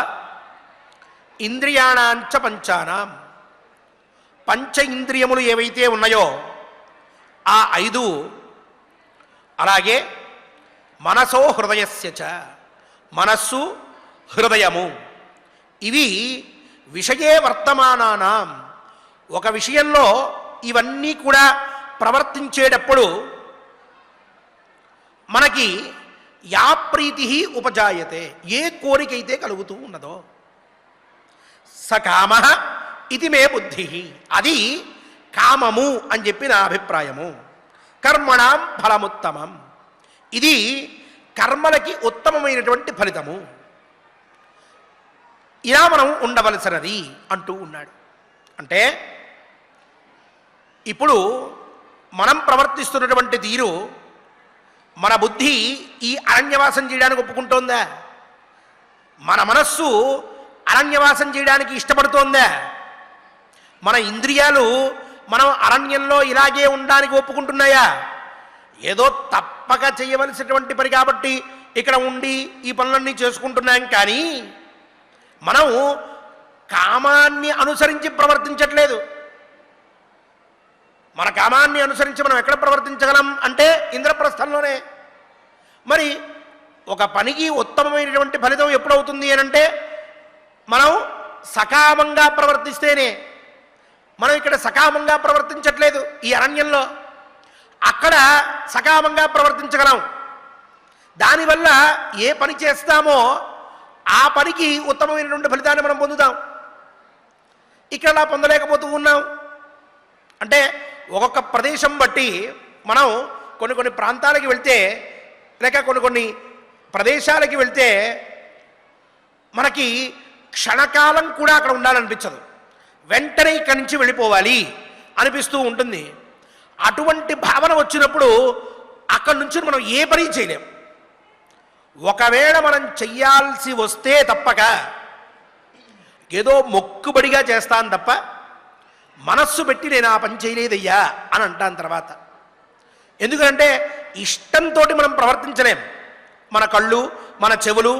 ఇంద్రియాణాంచ పంచానాం, పంచ ఇంద్రియములు ఏవైతే ఉన్నాయో ఆ 5, అలాగే మనసో హృదయస్య చ, మనస్సు హృదయము, ఇవి విషయే వర్తమానానాం, ఒక విషయంలో ఇవన్నీ కూడా ప్రవర్తించేటప్పుడు మనకి యా ప్రీతి ఉపజాయతే, ఏ కోరికైతే కలుగుతూ ఉన్నదో, సకామ ఇది మే బుద్ధి, అది కామము అని చెప్పి నా అభిప్రాయము. కర్మణాం ఫలముత్తమం, ఇది కర్మలకి ఉత్తమమైనటువంటి ఫలితము. ఇలా మనం ఉండవలసినది అంటూ ఉన్నాడు. అంటే ఇప్పుడు మనం ప్రవర్తిస్తున్నటువంటి తీరు, మన బుద్ధి ఈ అరణ్యవాసం చేయడానికి ఒప్పుకుంటోందా? మన మనస్సు అరణ్యవాసం చేయడానికి ఇష్టపడుతోందా? మన ఇంద్రియాలు మనం అరణ్యంలో ఇలాగే ఉండడానికి ఒప్పుకుంటున్నాయా? ఏదో తప్పక చేయవలసినటువంటి పని కాబట్టి ఇక్కడ ఉండి ఈ పనులన్నీ చేసుకుంటున్నాం. కానీ మనం కామాన్ని అనుసరించి ప్రవర్తించట్లేదు. మన కామాన్ని అనుసరించి మనం ఎక్కడ ప్రవర్తించగలం అంటే ఇంద్రప్రస్థంలోనే. మరి ఒక పనికి ఉత్తమమైనటువంటి ఫలితం ఎప్పుడవుతుంది అని అంటే మనం సకామంగా ప్రవర్తిస్తేనే. మనం ఇక్కడ సకామంగా ప్రవర్తించట్లేదు ఈ అరణ్యంలో. అక్కడ సకామంగా ప్రవర్తించగలం. దానివల్ల ఏ పని చేస్తామో ఆ పనికి ఉత్తమమైనటువంటి ఫలితాన్ని మనం పొందుతాం. ఇక్కడ అలా పొందలేకపోతూ ఉన్నాం. అంటే ఒక్కొక్క ప్రదేశం బట్టి మనం కొన్ని ప్రాంతాలకి వెళ్తే లేక కొన్ని ప్రదేశాలకి వెళ్తే మనకి క్షణకాలం కూడా అక్కడ ఉండాలనిపించదు. వెంటనే ఇక్కడి నుంచి వెళ్ళిపోవాలి అనిపిస్తూ ఉంటుంది. అటువంటి భావన వచ్చినప్పుడు అక్కడి నుంచి మనం ఏ పని చేయలేం. ఒకవేళ మనం చెయ్యాల్సి వస్తే తప్పక ఏదో మొక్కుబడిగా చేస్తాను తప్ప మనస్సు పెట్టి నేను ఆ పని చేయలేదయ్యా అని అంటాను తర్వాత. ఎందుకంటే ఇష్టంతో మనం ప్రవర్తించలేం. మన కళ్ళు, మన చెవులు,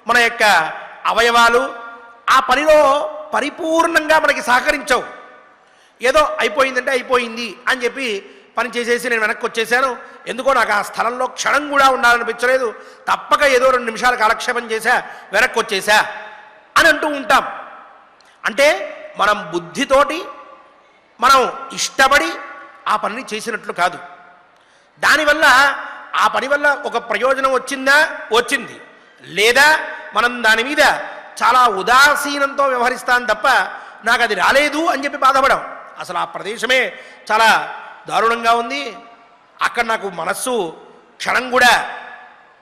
మన యొక్క అవయవాలు ఆ పనిలో పరిపూర్ణంగా మనకి సహకరించవు. ఏదో అయిపోయిందంటే అయిపోయింది అని చెప్పి పని చేసేసి నేను వెనక్కి వచ్చేసాను, ఎందుకో నాకు ఆ స్థలంలో క్షణం కూడా ఉండాలనిపించలేదు, తప్పక ఏదో 2 నిమిషాలు కాలక్షేపం చేశా వెనక్కి వచ్చేసా అని అంటూ ఉంటాం. అంటే మనం బుద్ధితోటి మనం ఇష్టపడి ఆ పనిని చేసినట్లు కాదు. దానివల్ల ఆ పని వల్ల ఒక ప్రయోజనం వచ్చిందా? వచ్చింది. లేదా మనం దాని మీద చాలా ఉదాసీనంతో వ్యవహరిస్తాం తప్ప నాకు అది రాలేదు అని చెప్పి బాధపడం. అసలు ఆ ప్రదేశమే చాలా దారుణంగా ఉంది, అక్కడ నాకు మనస్సు క్షణం కూడా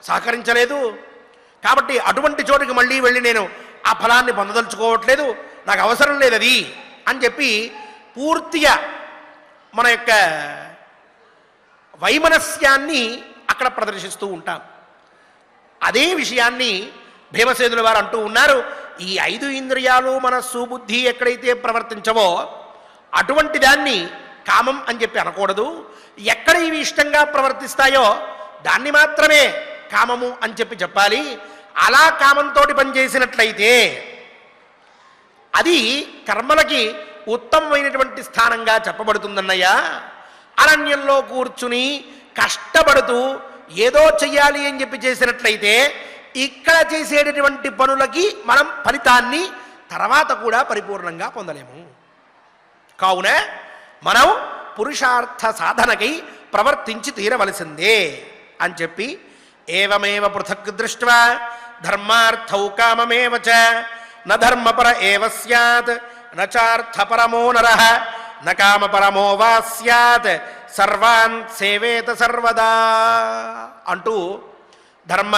సహకరించలేదు, కాబట్టి అటువంటి చోటుకి మళ్ళీ వెళ్ళి నేను ఆ ఫలాన్ని పొందదలుచుకోవట్లేదు, నాకు అవసరం లేదు అది అని చెప్పి పూర్తిగా మన యొక్క వైమనస్యాన్ని అక్కడ ప్రదర్శిస్తూ ఉంటాం. అదే విషయాన్ని భీమసేనుల వారు అంటూ ఉన్నారు. ఈ 5 ఇంద్రియాలు మనస్సు బుద్ధి ఎక్కడైతే ప్రవర్తించవో అటువంటి దాన్ని కామం అని చెప్పి అనకూడదు. ఎక్కడ ఇవి ఇష్టంగా ప్రవర్తిస్తాయో దాన్ని మాత్రమే కామము అని చెప్పి చెప్పాలి. అలా కామంతో పనిచేసినట్లయితే అది కర్మలకి ఉత్తమమైనటువంటి స్థానంగా చెప్పబడుతుందన్నయ్యా. అరణ్యంలో కూర్చుని కష్టపడుతూ ఏదో చెయ్యాలి అని చెప్పి చేసినట్లయితే ఇక్కడ చేసేటటువంటి పనులకి మనం ఫలితాన్ని తర్వాత కూడా పరిపూర్ణంగా పొందలేము. కావున మనం పురుషార్థ సాధనకై ప్రవర్తించి తీరవలసిందే అని చెప్పి ఏవమేవ పృథక్ దృష్ట్వా ధర్మార్థౌ కామమేవ చ న ధర్మపర ఏవ స్యాత్ న చార్థపరమో నరః న కామపరమో వా స్యాత్ సర్వాన్ సేవేత సర్వదా అంటూ ధర్మ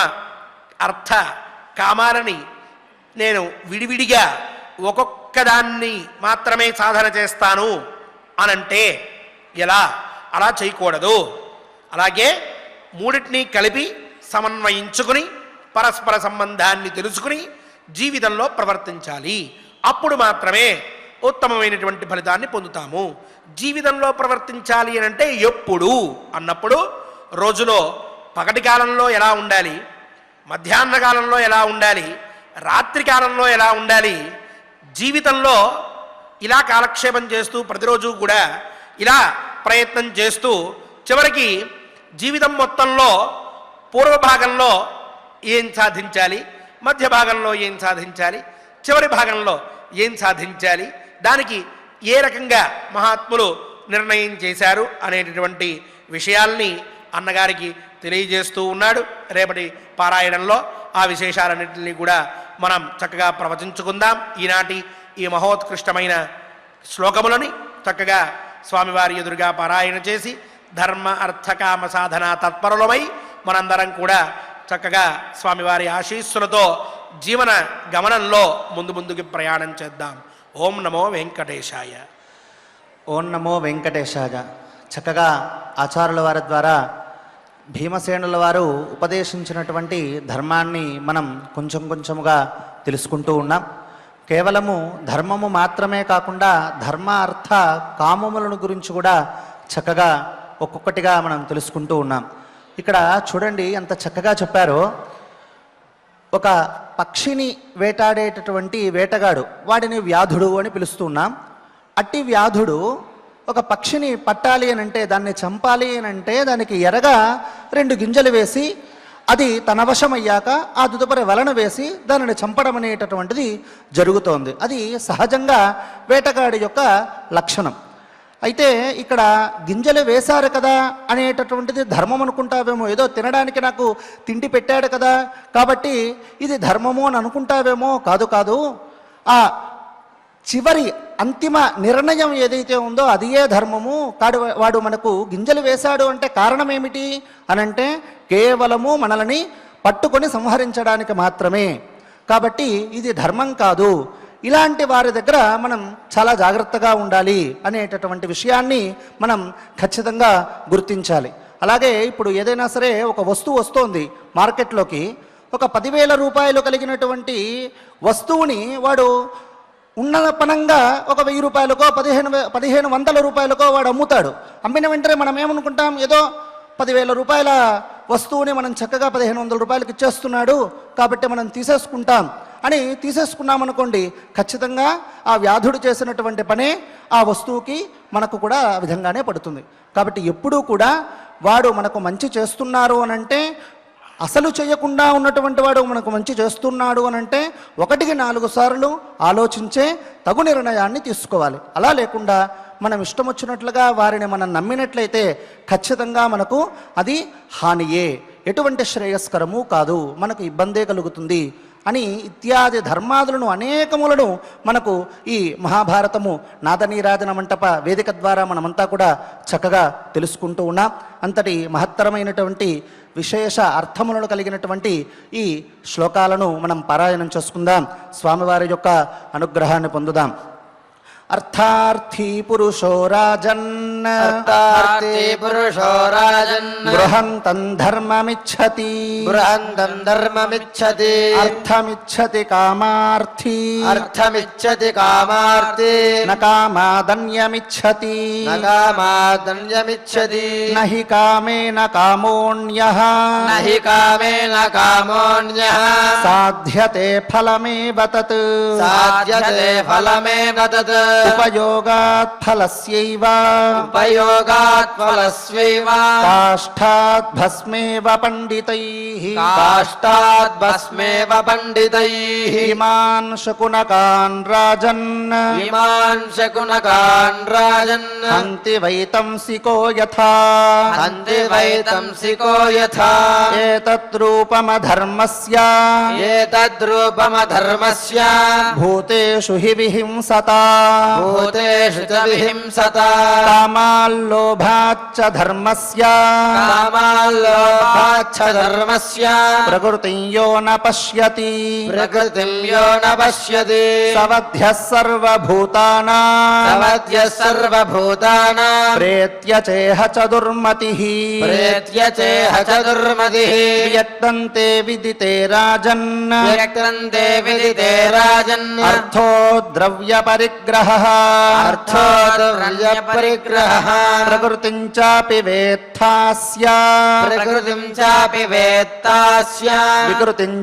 అర్థ కామాలని నేను విడివిడిగా ఒక్కొక్క దాన్ని మాత్రమే సాధన చేస్తాను అనంటే ఎలా? అలా చేయకూడదు. అలాగే మూడింటిని కలిపి సమన్వయించుకుని పరస్పర సంబంధాన్ని తెలుసుకుని జీవితంలో ప్రవర్తించాలి. అప్పుడు మాత్రమే ఉత్తమమైనటువంటి ఫలితాన్ని పొందుతాము. జీవితంలో ప్రవర్తించాలి అని అంటే ఎప్పుడు అన్నప్పుడు రోజులో పగటి కాలంలో ఎలా ఉండాలి, మధ్యాహ్న కాలంలో ఎలా ఉండాలి, రాత్రి కాలంలో ఎలా ఉండాలి, జీవితంలో ఇలా కాలక్షేపం చేస్తూ ప్రతిరోజు కూడా ఇలా ప్రయత్నం చేస్తూ చివరికి జీవితం మొత్తంలో పూర్వ భాగంలో ఏం సాధించాలి, మధ్య భాగంలో ఏం సాధించాలి, చివరి భాగంలో ఏం సాధించాలి, దానికి ఏ రకంగా మహాత్ములు నిర్ణయం చేశారు అనేటటువంటి విషయాల్ని అన్నగారికి తెలియజేస్తూ ఉన్నాడు. రేపటి పారాయణంలో ఆ విశేషాలన్నింటినీ కూడా మనం చక్కగా ప్రవచించుకుందాం. ఈనాటి ఈ మహోత్కృష్టమైన శ్లోకములని చక్కగా స్వామివారి ఎదురుగా పారాయణ చేసి ధర్మ అర్థ కామ సాధన తత్పరులమై మనందరం కూడా చక్కగా స్వామివారి ఆశీస్సులతో జీవన గమనంలో ముందుకి ప్రయాణం చేద్దాం. ఓం నమో వెంకటేశాయ. ఓం నమో వెంకటేశాయ. చక్కగా ఆచార్యుల వారి ద్వారా భీమసేనుల వారు ఉపదేశించినటువంటి ధర్మాన్ని మనం కొంచెముగా తెలుసుకుంటూ ఉన్నాం. కేవలము ధర్మము మాత్రమే కాకుండా ధర్మ అర్థ కామములను గురించి కూడా చక్కగా ఒక్కొక్కటిగా మనం తెలుసుకుంటూ ఉన్నాం. ఇక్కడ చూడండి ఎంత చక్కగా చెప్పారో. ఒక పక్షిని వేటాడేటటువంటి వేటగాడు, వాడిని వ్యాధుడు అని పిలుస్తున్నాం. అట్టి వ్యాధుడు ఒక పక్షిని పట్టాలి అని అంటే, దాన్ని చంపాలి అని అంటే, దానికి ఎరగా 2 గింజలు వేసి అది తన వశమయ్యాక ఆ దుదుపరి వలన వేసి దానిని చంపడం అనేటటువంటిది జరుగుతోంది. అది సహజంగా వేటగాడి యొక్క లక్షణం. అయితే ఇక్కడ గింజలు వేశారు కదా అనేటటువంటిది ధర్మం అనుకుంటావేమో, ఏదో తినడానికి నాకు తిండి పెట్టాడు కదా కాబట్టి ఇది ధర్మము అని అనుకుంటావేమో. కాదు కాదు, ఆ చివరి అంతిమ నిర్ణయం ఏదైతే ఉందో అదియే ధర్మము. వాడు మనకు గింజలు వేశాడు అంటే కారణం ఏమిటి అనంటే కేవలము మనల్ని పట్టుకొని సంహరించడానికి మాత్రమే. కాబట్టి ఇది ధర్మం కాదు. ఇలాంటి వారి దగ్గర మనం చాలా జాగ్రత్తగా ఉండాలి అనేటటువంటి విషయాన్ని మనం ఖచ్చితంగా గుర్తించాలి. అలాగే ఇప్పుడు ఏదైనా సరే ఒక వస్తువు వస్తోంది మార్కెట్లోకి, ఒక 10,000 రూపాయలు కలిగినటువంటి వస్తువుని వాడు ఉన్న పనంగా ఒక 1,000 రూపాయలకో 1,500 రూపాయలకో వాడు అమ్ముతాడు. అమ్మిన వెంటనే మనం ఏమనుకుంటాం, ఏదో 10,000 రూపాయల వస్తువుని మనం చక్కగా 1,500 రూపాయలకి ఇచ్చేస్తున్నాడు కాబట్టి మనం తీసేసుకుంటాం అని తీసేసుకున్నామనుకోండి, ఖచ్చితంగా ఆ వ్యాధుడు చేసినటువంటి పనే ఆ వస్తువుకి మనకు కూడా ఆ విధంగానే పడుతుంది. కాబట్టి ఎప్పుడూ కూడా వాడు మనకు మంచి చేస్తున్నారు అనంటే, అసలు చేయకుండా ఉన్నటువంటి వాడు మనకు మంచి చేస్తున్నాడు అనంటే 1కి 4 సార్లు ఆలోచించే తగు నిర్ణయాన్ని తీసుకోవాలి. అలా లేకుండా మనం ఇష్టం వచ్చినట్లుగా వారిని మనం నమ్మినట్లయితే ఖచ్చితంగా మనకు అది హానియే, ఎటువంటి శ్రేయస్కరము కాదు, మనకు ఇబ్బందే కలుగుతుంది అని ఇత్యాది ధర్మాదులను అనేకములను మనకు ఈ మహాభారతము నాదనీరాజన మంటప వేదిక ద్వారా మనమంతా కూడా చక్కగా తెలుసుకుంటూ ఉన్నాం. అంతటి మహత్తరమైనటువంటి విశేష అర్థములను కలిగినటువంటి ఈ శ్లోకాలను మనం పారాయణం చేసుకుందాం. స్వామివారి యొక్క అనుగ్రహాన్ని పొందుదాం. అర్థార్థీ పురుషో రాజన్ బృహంతం ధర్మమిచ్చతి అర్థమిచ్చతి కామార్థీ న కామాదన్యమిచ్చతి నహి కామేన కామోన్యః సాధ్యతే ఫలమేవ తత్ ఉపయోగాత్ ఫలస్యైవ కాష్ఠాత్ భస్మేవ పండితైః ఇమాన్ శకునకాన్ రాజన్ హంతి వైతంసికో యథా ఏతద్రూపమధర్మస్య భూతేషు హి విహింసతా కామాల్లోభాచ్చ ధర్మస్య ప్రకృతిం యో న పశ్యతి సవధ్యః సర్వభూతానాం ప్రేత్యచేహ చతుర్మతిః వ్యక్తంతే విదితే రాజన్ అర్థో ద్రవ్య పరిగ్రహః ప్రకృతిం చాపి వేత్తాస్య వికృతిం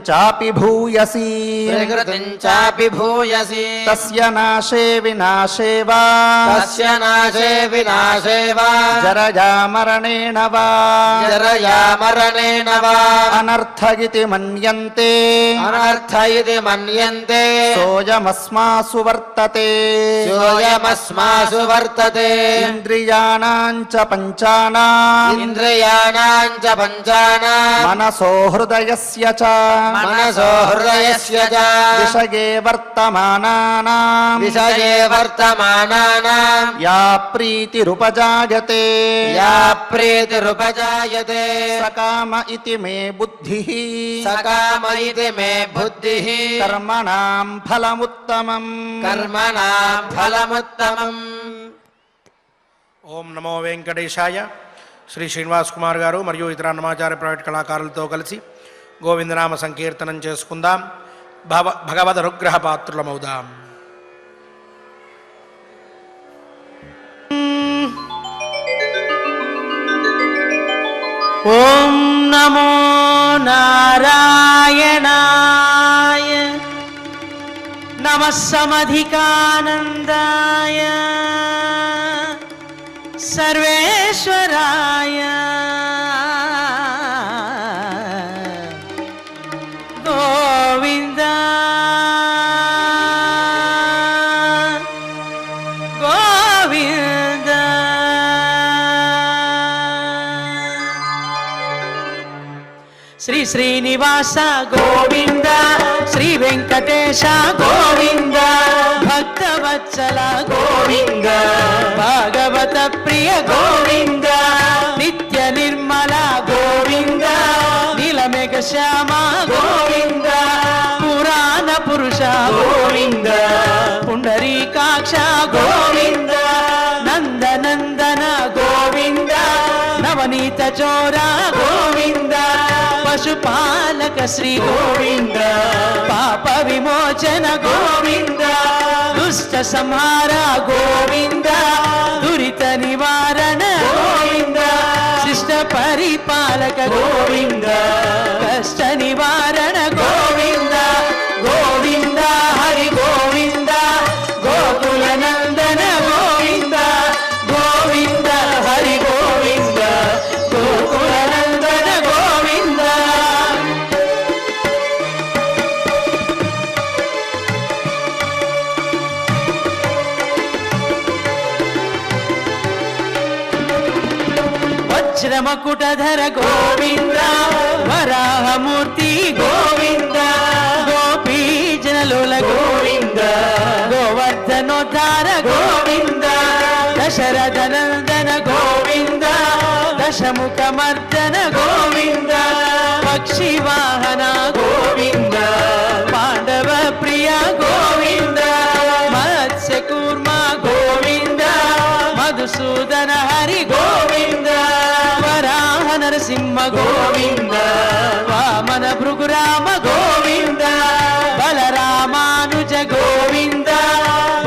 చాపి భూయసి తస్య నాశే వినాశే వా జరయా మరణేన వా అనర్థ ఇతి మన్యంతే సోయమస్మాసు వర్తతే ఇంద్రియాణాం చ పంచానాం మనసో హృదయస్య చ విషయే వర్తమానానాం యా ప్రీతిరుపజాయతే సకామ ఇతి మే బుద్ధిః కర్మణాం ఫలముత్తమం ఓం నమో వెంకటేశాయ. శ్రీ శ్రీనివాస్ కుమార్ గారు మరియు ఇతర అన్నమాచార్య ప్రైవేట్ కళాకారులతో కలిసి గోవిందనామ సంకీర్తనం చేసుకుందాం. భగవద్ అనుగ్రహ పాత్రులమవుదాం. ఓం నమో నారాయణాయ నమః సమధికానందాయ సర్వేశ్వరాయ గోవింద గోవింద శ్రీ శ్రీనివాస గోవింద శ్రీ వెంకటేశ గోవింద భక్తవత్సల గోవింద భాగవత ప్రియ గోవింద నిత్య నిర్మల గోవింద నీలమేఘ శ్యామ గోవింద పురాణ పురుష గోవింద పుండరీకాక్ష గోవింద నందనందన గోవింద నవనీత చోర గోవింద పశుపాలక శ్రీ గోవింద పాప విమోచన గోవింద దుష్ట సంహార గోవింద దురిత నివారణ గోవింద శిష్ట పరిపాలక గోవింద కష్ట నివారణ గోవింద గోవింద హరి గోవింద గోకుల నందన గోవింద గోవింద హరి గోవింద గోకుల నందన గోవింద వజ్రమకుటధర గోవింద వరాహమూర్తి గోవింద గోపీజనలోల గోవింద గోవర్ధనోద్ధార గోవింద దశరథ నందన గోవింద దశముఖ మర్దన గోవింద పక్షి వాహన గోవింద పాండవ ప్రియ గోవింద మత్స్య కూర్మ గోవింద మధుసూదన హరి గోవింద వరాహ నరసింహ గోవింద వామన భృగురామ గోవింద బలరామానుజ గోవింద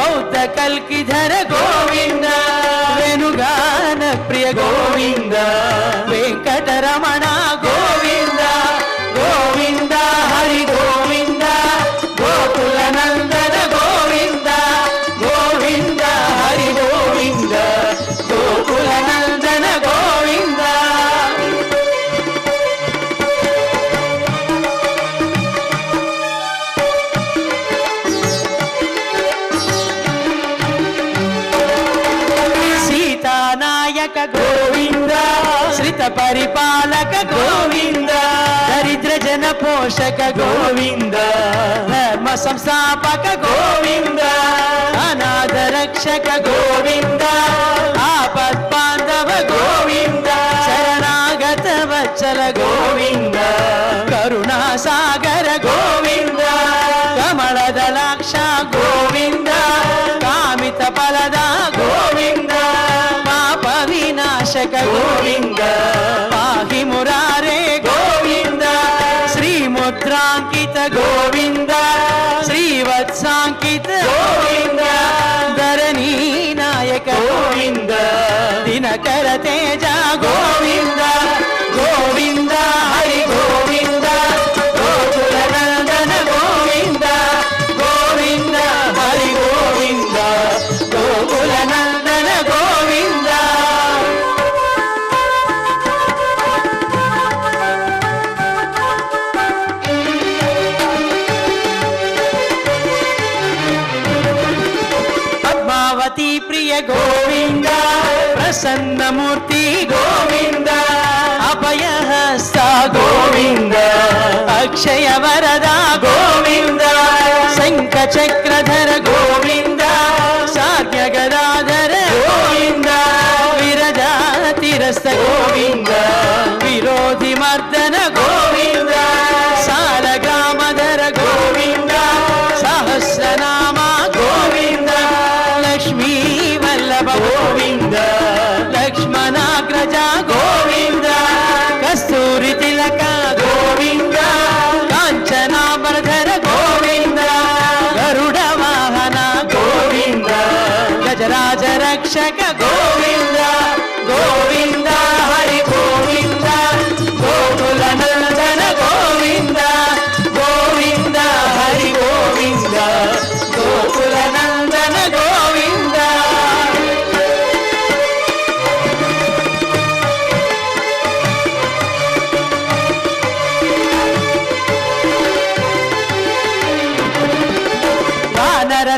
బౌద్ధ కల్కిధర గోవింద వేణుగాన ప్రియ గోవింద వెంకటరమణ గోవింద గోవింద హరి గోవింద గోకుల నందన గోవింద గోవింద హరి గోవింద గోకుల నందన గోవింద సీతానాయక గోవింద శ్రిత పరిపాలక గోవింద దరిద్ర జన పోషక గోవింద ధర్మ సంస్థాపక గోవింద అనాథ రక్షక గోవింద ఆపద్ బాంధవ గోవింద శరణాగత వత్సల గోవింద కరుణా సాగర గోవింద కమల దళాక్ష గోవింద కామిత ఫలద గోవింద పాప వినాశక గోవింద పాహి మురారే గోవింద శ్రీముద్రాంకిత గోవింద శ్రీవత్సాంకిత గోవింద ధరణీ నాయక గోవింద దినకర తేజ గోవింద గోవింద హరి గోవింద గోకుల నందన గోవింద గోవింద హరి గోవింద గోకుల నందన గోవింద పద్మావతి ప్రియ గోవింద ప్రసన్నమూర్తి గోవింద అభయహస్త గోవింద అక్షయ వరద గోవింద శంఖ చక్రధర గోవింద సాధ్య గదాధర గోవింద విరజాతిరస్త గోవింద విరోధి మర్దన గోవింద సాలగ్రామధర గోవింద సహస్రనామ గోవింద లక్ష్మీ వల్లభ గోవింద లక్ష్మణాగ్రజ గోవింద కస్తూరి తిలక గోవింద కాంచనాభరధర గోవింద గరుడ వాహన గోవింద గజరాజ రక్షక గోవింద గోవింద హరి గోవింద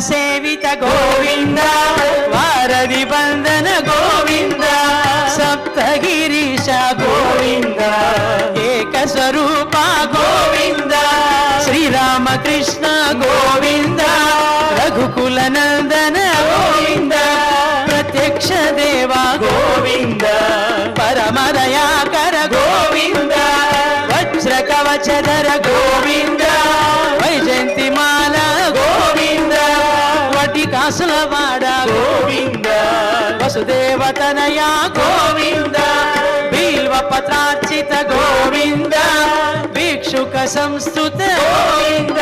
సేవిత గోవింద వారధి బంధన గోవింద సప్తగిరీశ గోవింద ఏక స్వరూప గోవింద శ్రీరామకృష్ణ గోవింద రఘుకుల నందన గోవింద ప్రత్యక్ష దేవ గోవింద పరమదయాకర గోవింద వజ్ర కవచధర గోవింద వైజయంతిమాల గోవింద వటికాసులవాడ గోవింద వసుదేవతనయ గోవింద బిల్వపత్రార్చిత గోవింద భిక్షుక సంస్థుత గోవింద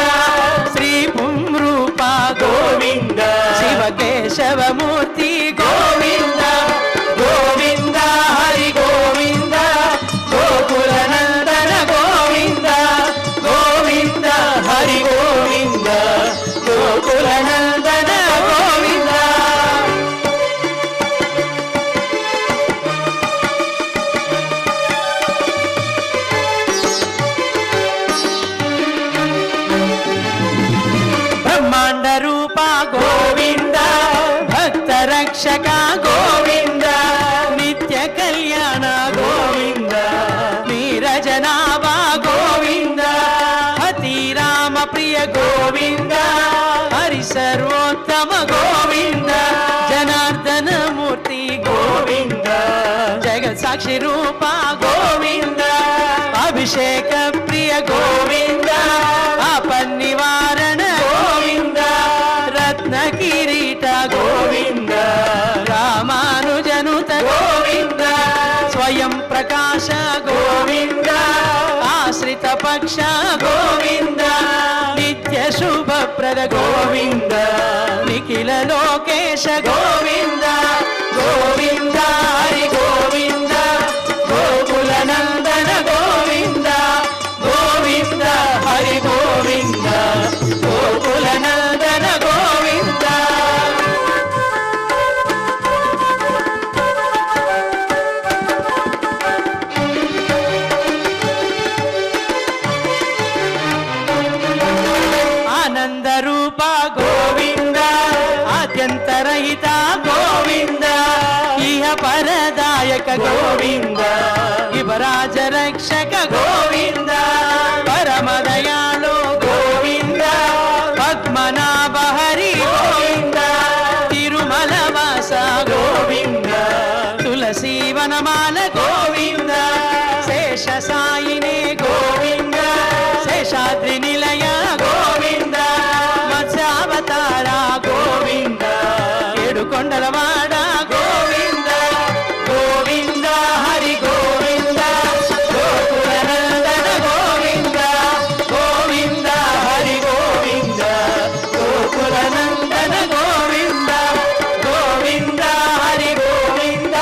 శ్రీ పుంరూప గోవింద శివ కేశవమూర్తి గోవింద గోవింద హరి గోవింద గోకుల నందన గోవింద గోవింద హరి గోవింద గోకుల నందన గోవింద బ్రహ్మాండ రూప గోవింద భక్త రక్షక గోవింద నిత్య కళ్యాణ గోవింద నీరజనాభ గోవింద అతి రామ ప్రియ గోవింద హరి సర్వోత్తమ గోవింద జనార్దన మూర్తి గోవింద జగత్ సాక్షి రూప గోవింద అభిషేక ప్రియ గోవింద ఆపన్నివారణ గోవింద రత్న కిరీట గోవింద రామానుజనుత గోవింద స్వయం ప్రకాశ గోవింద ఆశ్రిత పక్ష గోవింద నిత్య శుభప్రద గోవింద నిఖిల లోకేశ గోవింద గోవింద హరి గోవింద గోకుల నందన గోవింద గోవింద హరి గోవింద గోకుల నందన గోవింద ఆనంద రూప గోవింద ఆద్యంతరహిత గోవింద ఇహ పరదాయక గోవింద యువరాజ రక్షక గోవింద పరమదయాళు గోవింద పద్మనాభ హరి గోవింద తిరుమల వాస గోవింద తులసి వనమాల గోవింద శేష సాయినే గోవింద శేషాద్రి నిలయ గోవింద మత్స్యావతార గోవింద ఏడుకొండలవాడ గోవింద గోవింద హరి గోవింద గోకుల నందన గోవింద గోవింద హరి గోవింద గోకుల నందన గోవింద గోవింద హరి గోవింద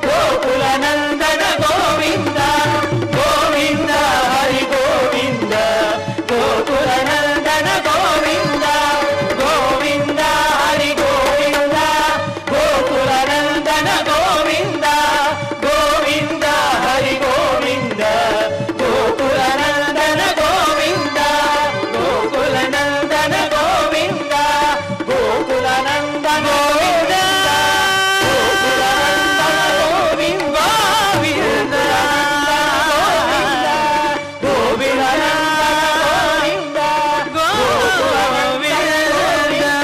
గోకుల నందన గోవింద గోవింద హరి గోవింద గోకుల నందన గోవింద గోవింద హరి గోవింద గోకుల నందన గోవింద గోవింద హరి గోవింద గోకుల నందన గోవింద గోకుల నందన గోవింద గోకుల నందన గోవింద గోకుల నందన గోవింద గోవింద గోవింద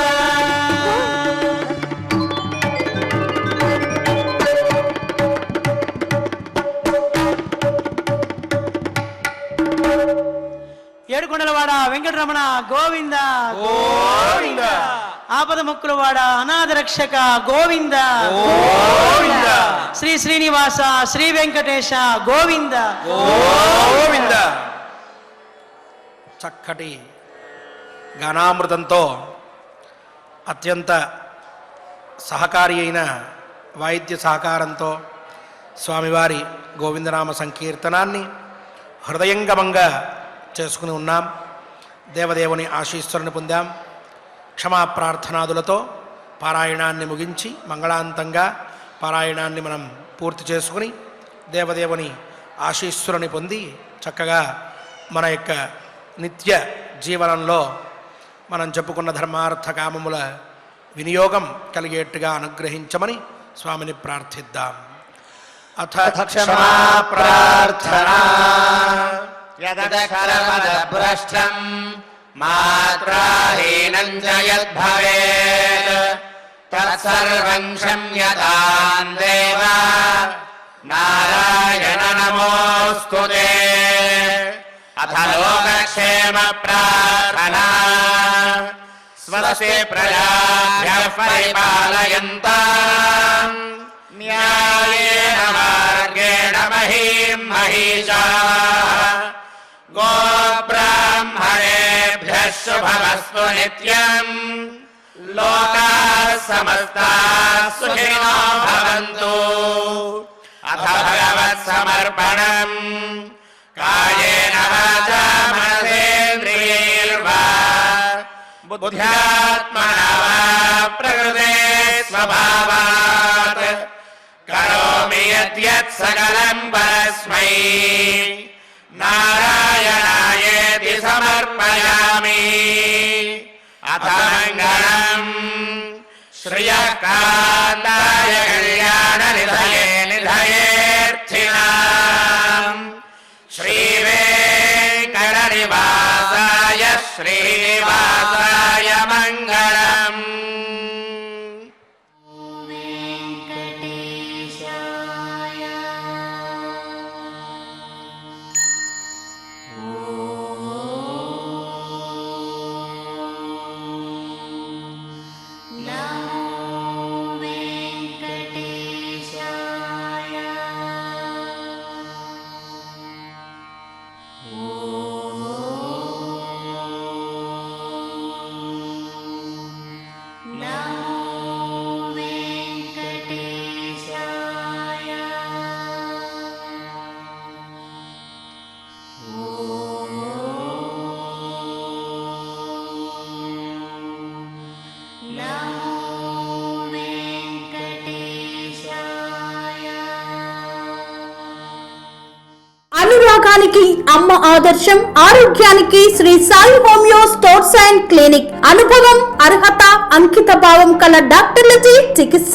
ఏడుకొండలవాడ వెంకటరమణ గోవింద గోవింద. ఆపద ముక్కులవాడ అనాథ రక్షక గోవింద గోవింద. శ్రీ శ్రీనివాస శ్రీ వెంకటేశ గోవింద గోవింద. చక్కటి గానామృతంతో అత్యంత సహకారి అయిన వాయిద్య సహకారంతో స్వామివారి గోవిందనామ సంకీర్తనాన్ని హృదయంగమంగా చేసుకుని ఉన్నాం. దేవదేవుని ఆశీస్సులను పొందాం. క్షమా ప్రార్థనాదులతో పారాయణాన్ని ముగించి మంగళాంతంగా పారాయణాన్ని మనం పూర్తి చేసుకుని దేవదేవుని ఆశీస్సులని పొంది చక్కగా మన యొక్క నిత్య జీవనంలో మనం చెప్పుకున్న ధర్మార్థ కామముల వినియోగం కలిగేట్టుగా అనుగ్రహించమని స్వామిని ప్రార్థిద్దాం. అథ క్షమా ప్రార్థనా. యదక్షరపదభ్రష్టం మాత్రాహీనం చ యద్భవేత్ తత్సర్వం క్షమ్యతాం దేవ నారాయణ నమోస్తుతే. అథ లోకక్షేమ ప్రార్థనా. స్వస్తి ప్రజాభ్యః పరిపాలయంతాం న్యాయేన మార్గేణ మహీం మహీషాః. గోబ్రాహ్మణేభ్యः శుభమస్తు నిత్యం. లోకాः సమస్తాः సుఖినో భవంతు. అథ భగవత్సమర్పణం. కాయేన వాచా మనసేంద్రియైర్వా బుద్ధ్యాత్మనా వా ప్రకృతే స్వభావాత్ కరోమి యద్యత్ సకలం పరస్మై నారాయణాయేతి సమర్పయామి. అథ మంగళం శ్రియః కాంతాయ కళ్యాణ నిధయే నిధయేర్థినాం శ్రీవేంకటనివాసాయ శ్రీనివాసాయ మంగళం. అనురాగానికి అమ్మ ఆదర్శం, ఆరోగ్యానికి Shri Sai homeo stores and clinic. అనుభవం, అర్హత, అంకిత భావం కల డాక్టర్లచే చికిత్స.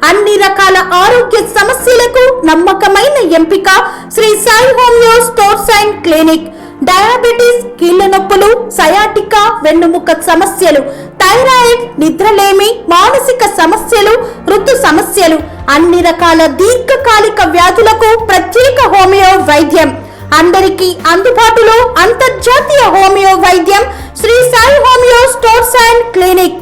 అన్ని రకాల ఆరోగ్య సమస్యలకు నమ్మకమైన ఎంపిక Shri Sai homeo stores and clinic. Diabetes, కీళ్ల నొప్పులు, సయాటికా, వెన్నుముక సమస్యలు, థైరాయిడ్, నిద్రలేమి, మానసిక సమస్యలు, ఋతు సమస్యలు, అన్ని రకాల దీర్ఘకాలిక వ్యాధులకు ప్రత్యేక హోమియో వైద్యం. అందరికీ అందుబాటులో అంతర్జాతీయ హోమియో వైద్యం Sri Sai homeo stores and clinic.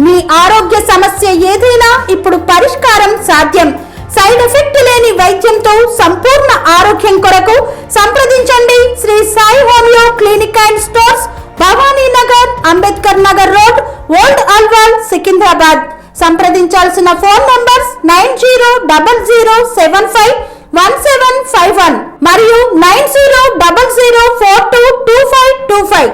మీ ఆరోగ్య సమస్య ఏదైనా ఇప్పుడు పరిష్కారం సాధ్యం. సైడ్ ఎఫెక్ట్ లేని వైద్యంతో సంపూర్ణ ఆరోగ్యం కొరకు సంప్రదించండి Sri Sai homeo clinic and stores, Bhavani Nagar, Ambedkar Nagar road, old Alwal, Secunderabad. సంప్రదించాల్సిన ఫోన్ నంబర్స్ 9000751751 మరియు 9000422525.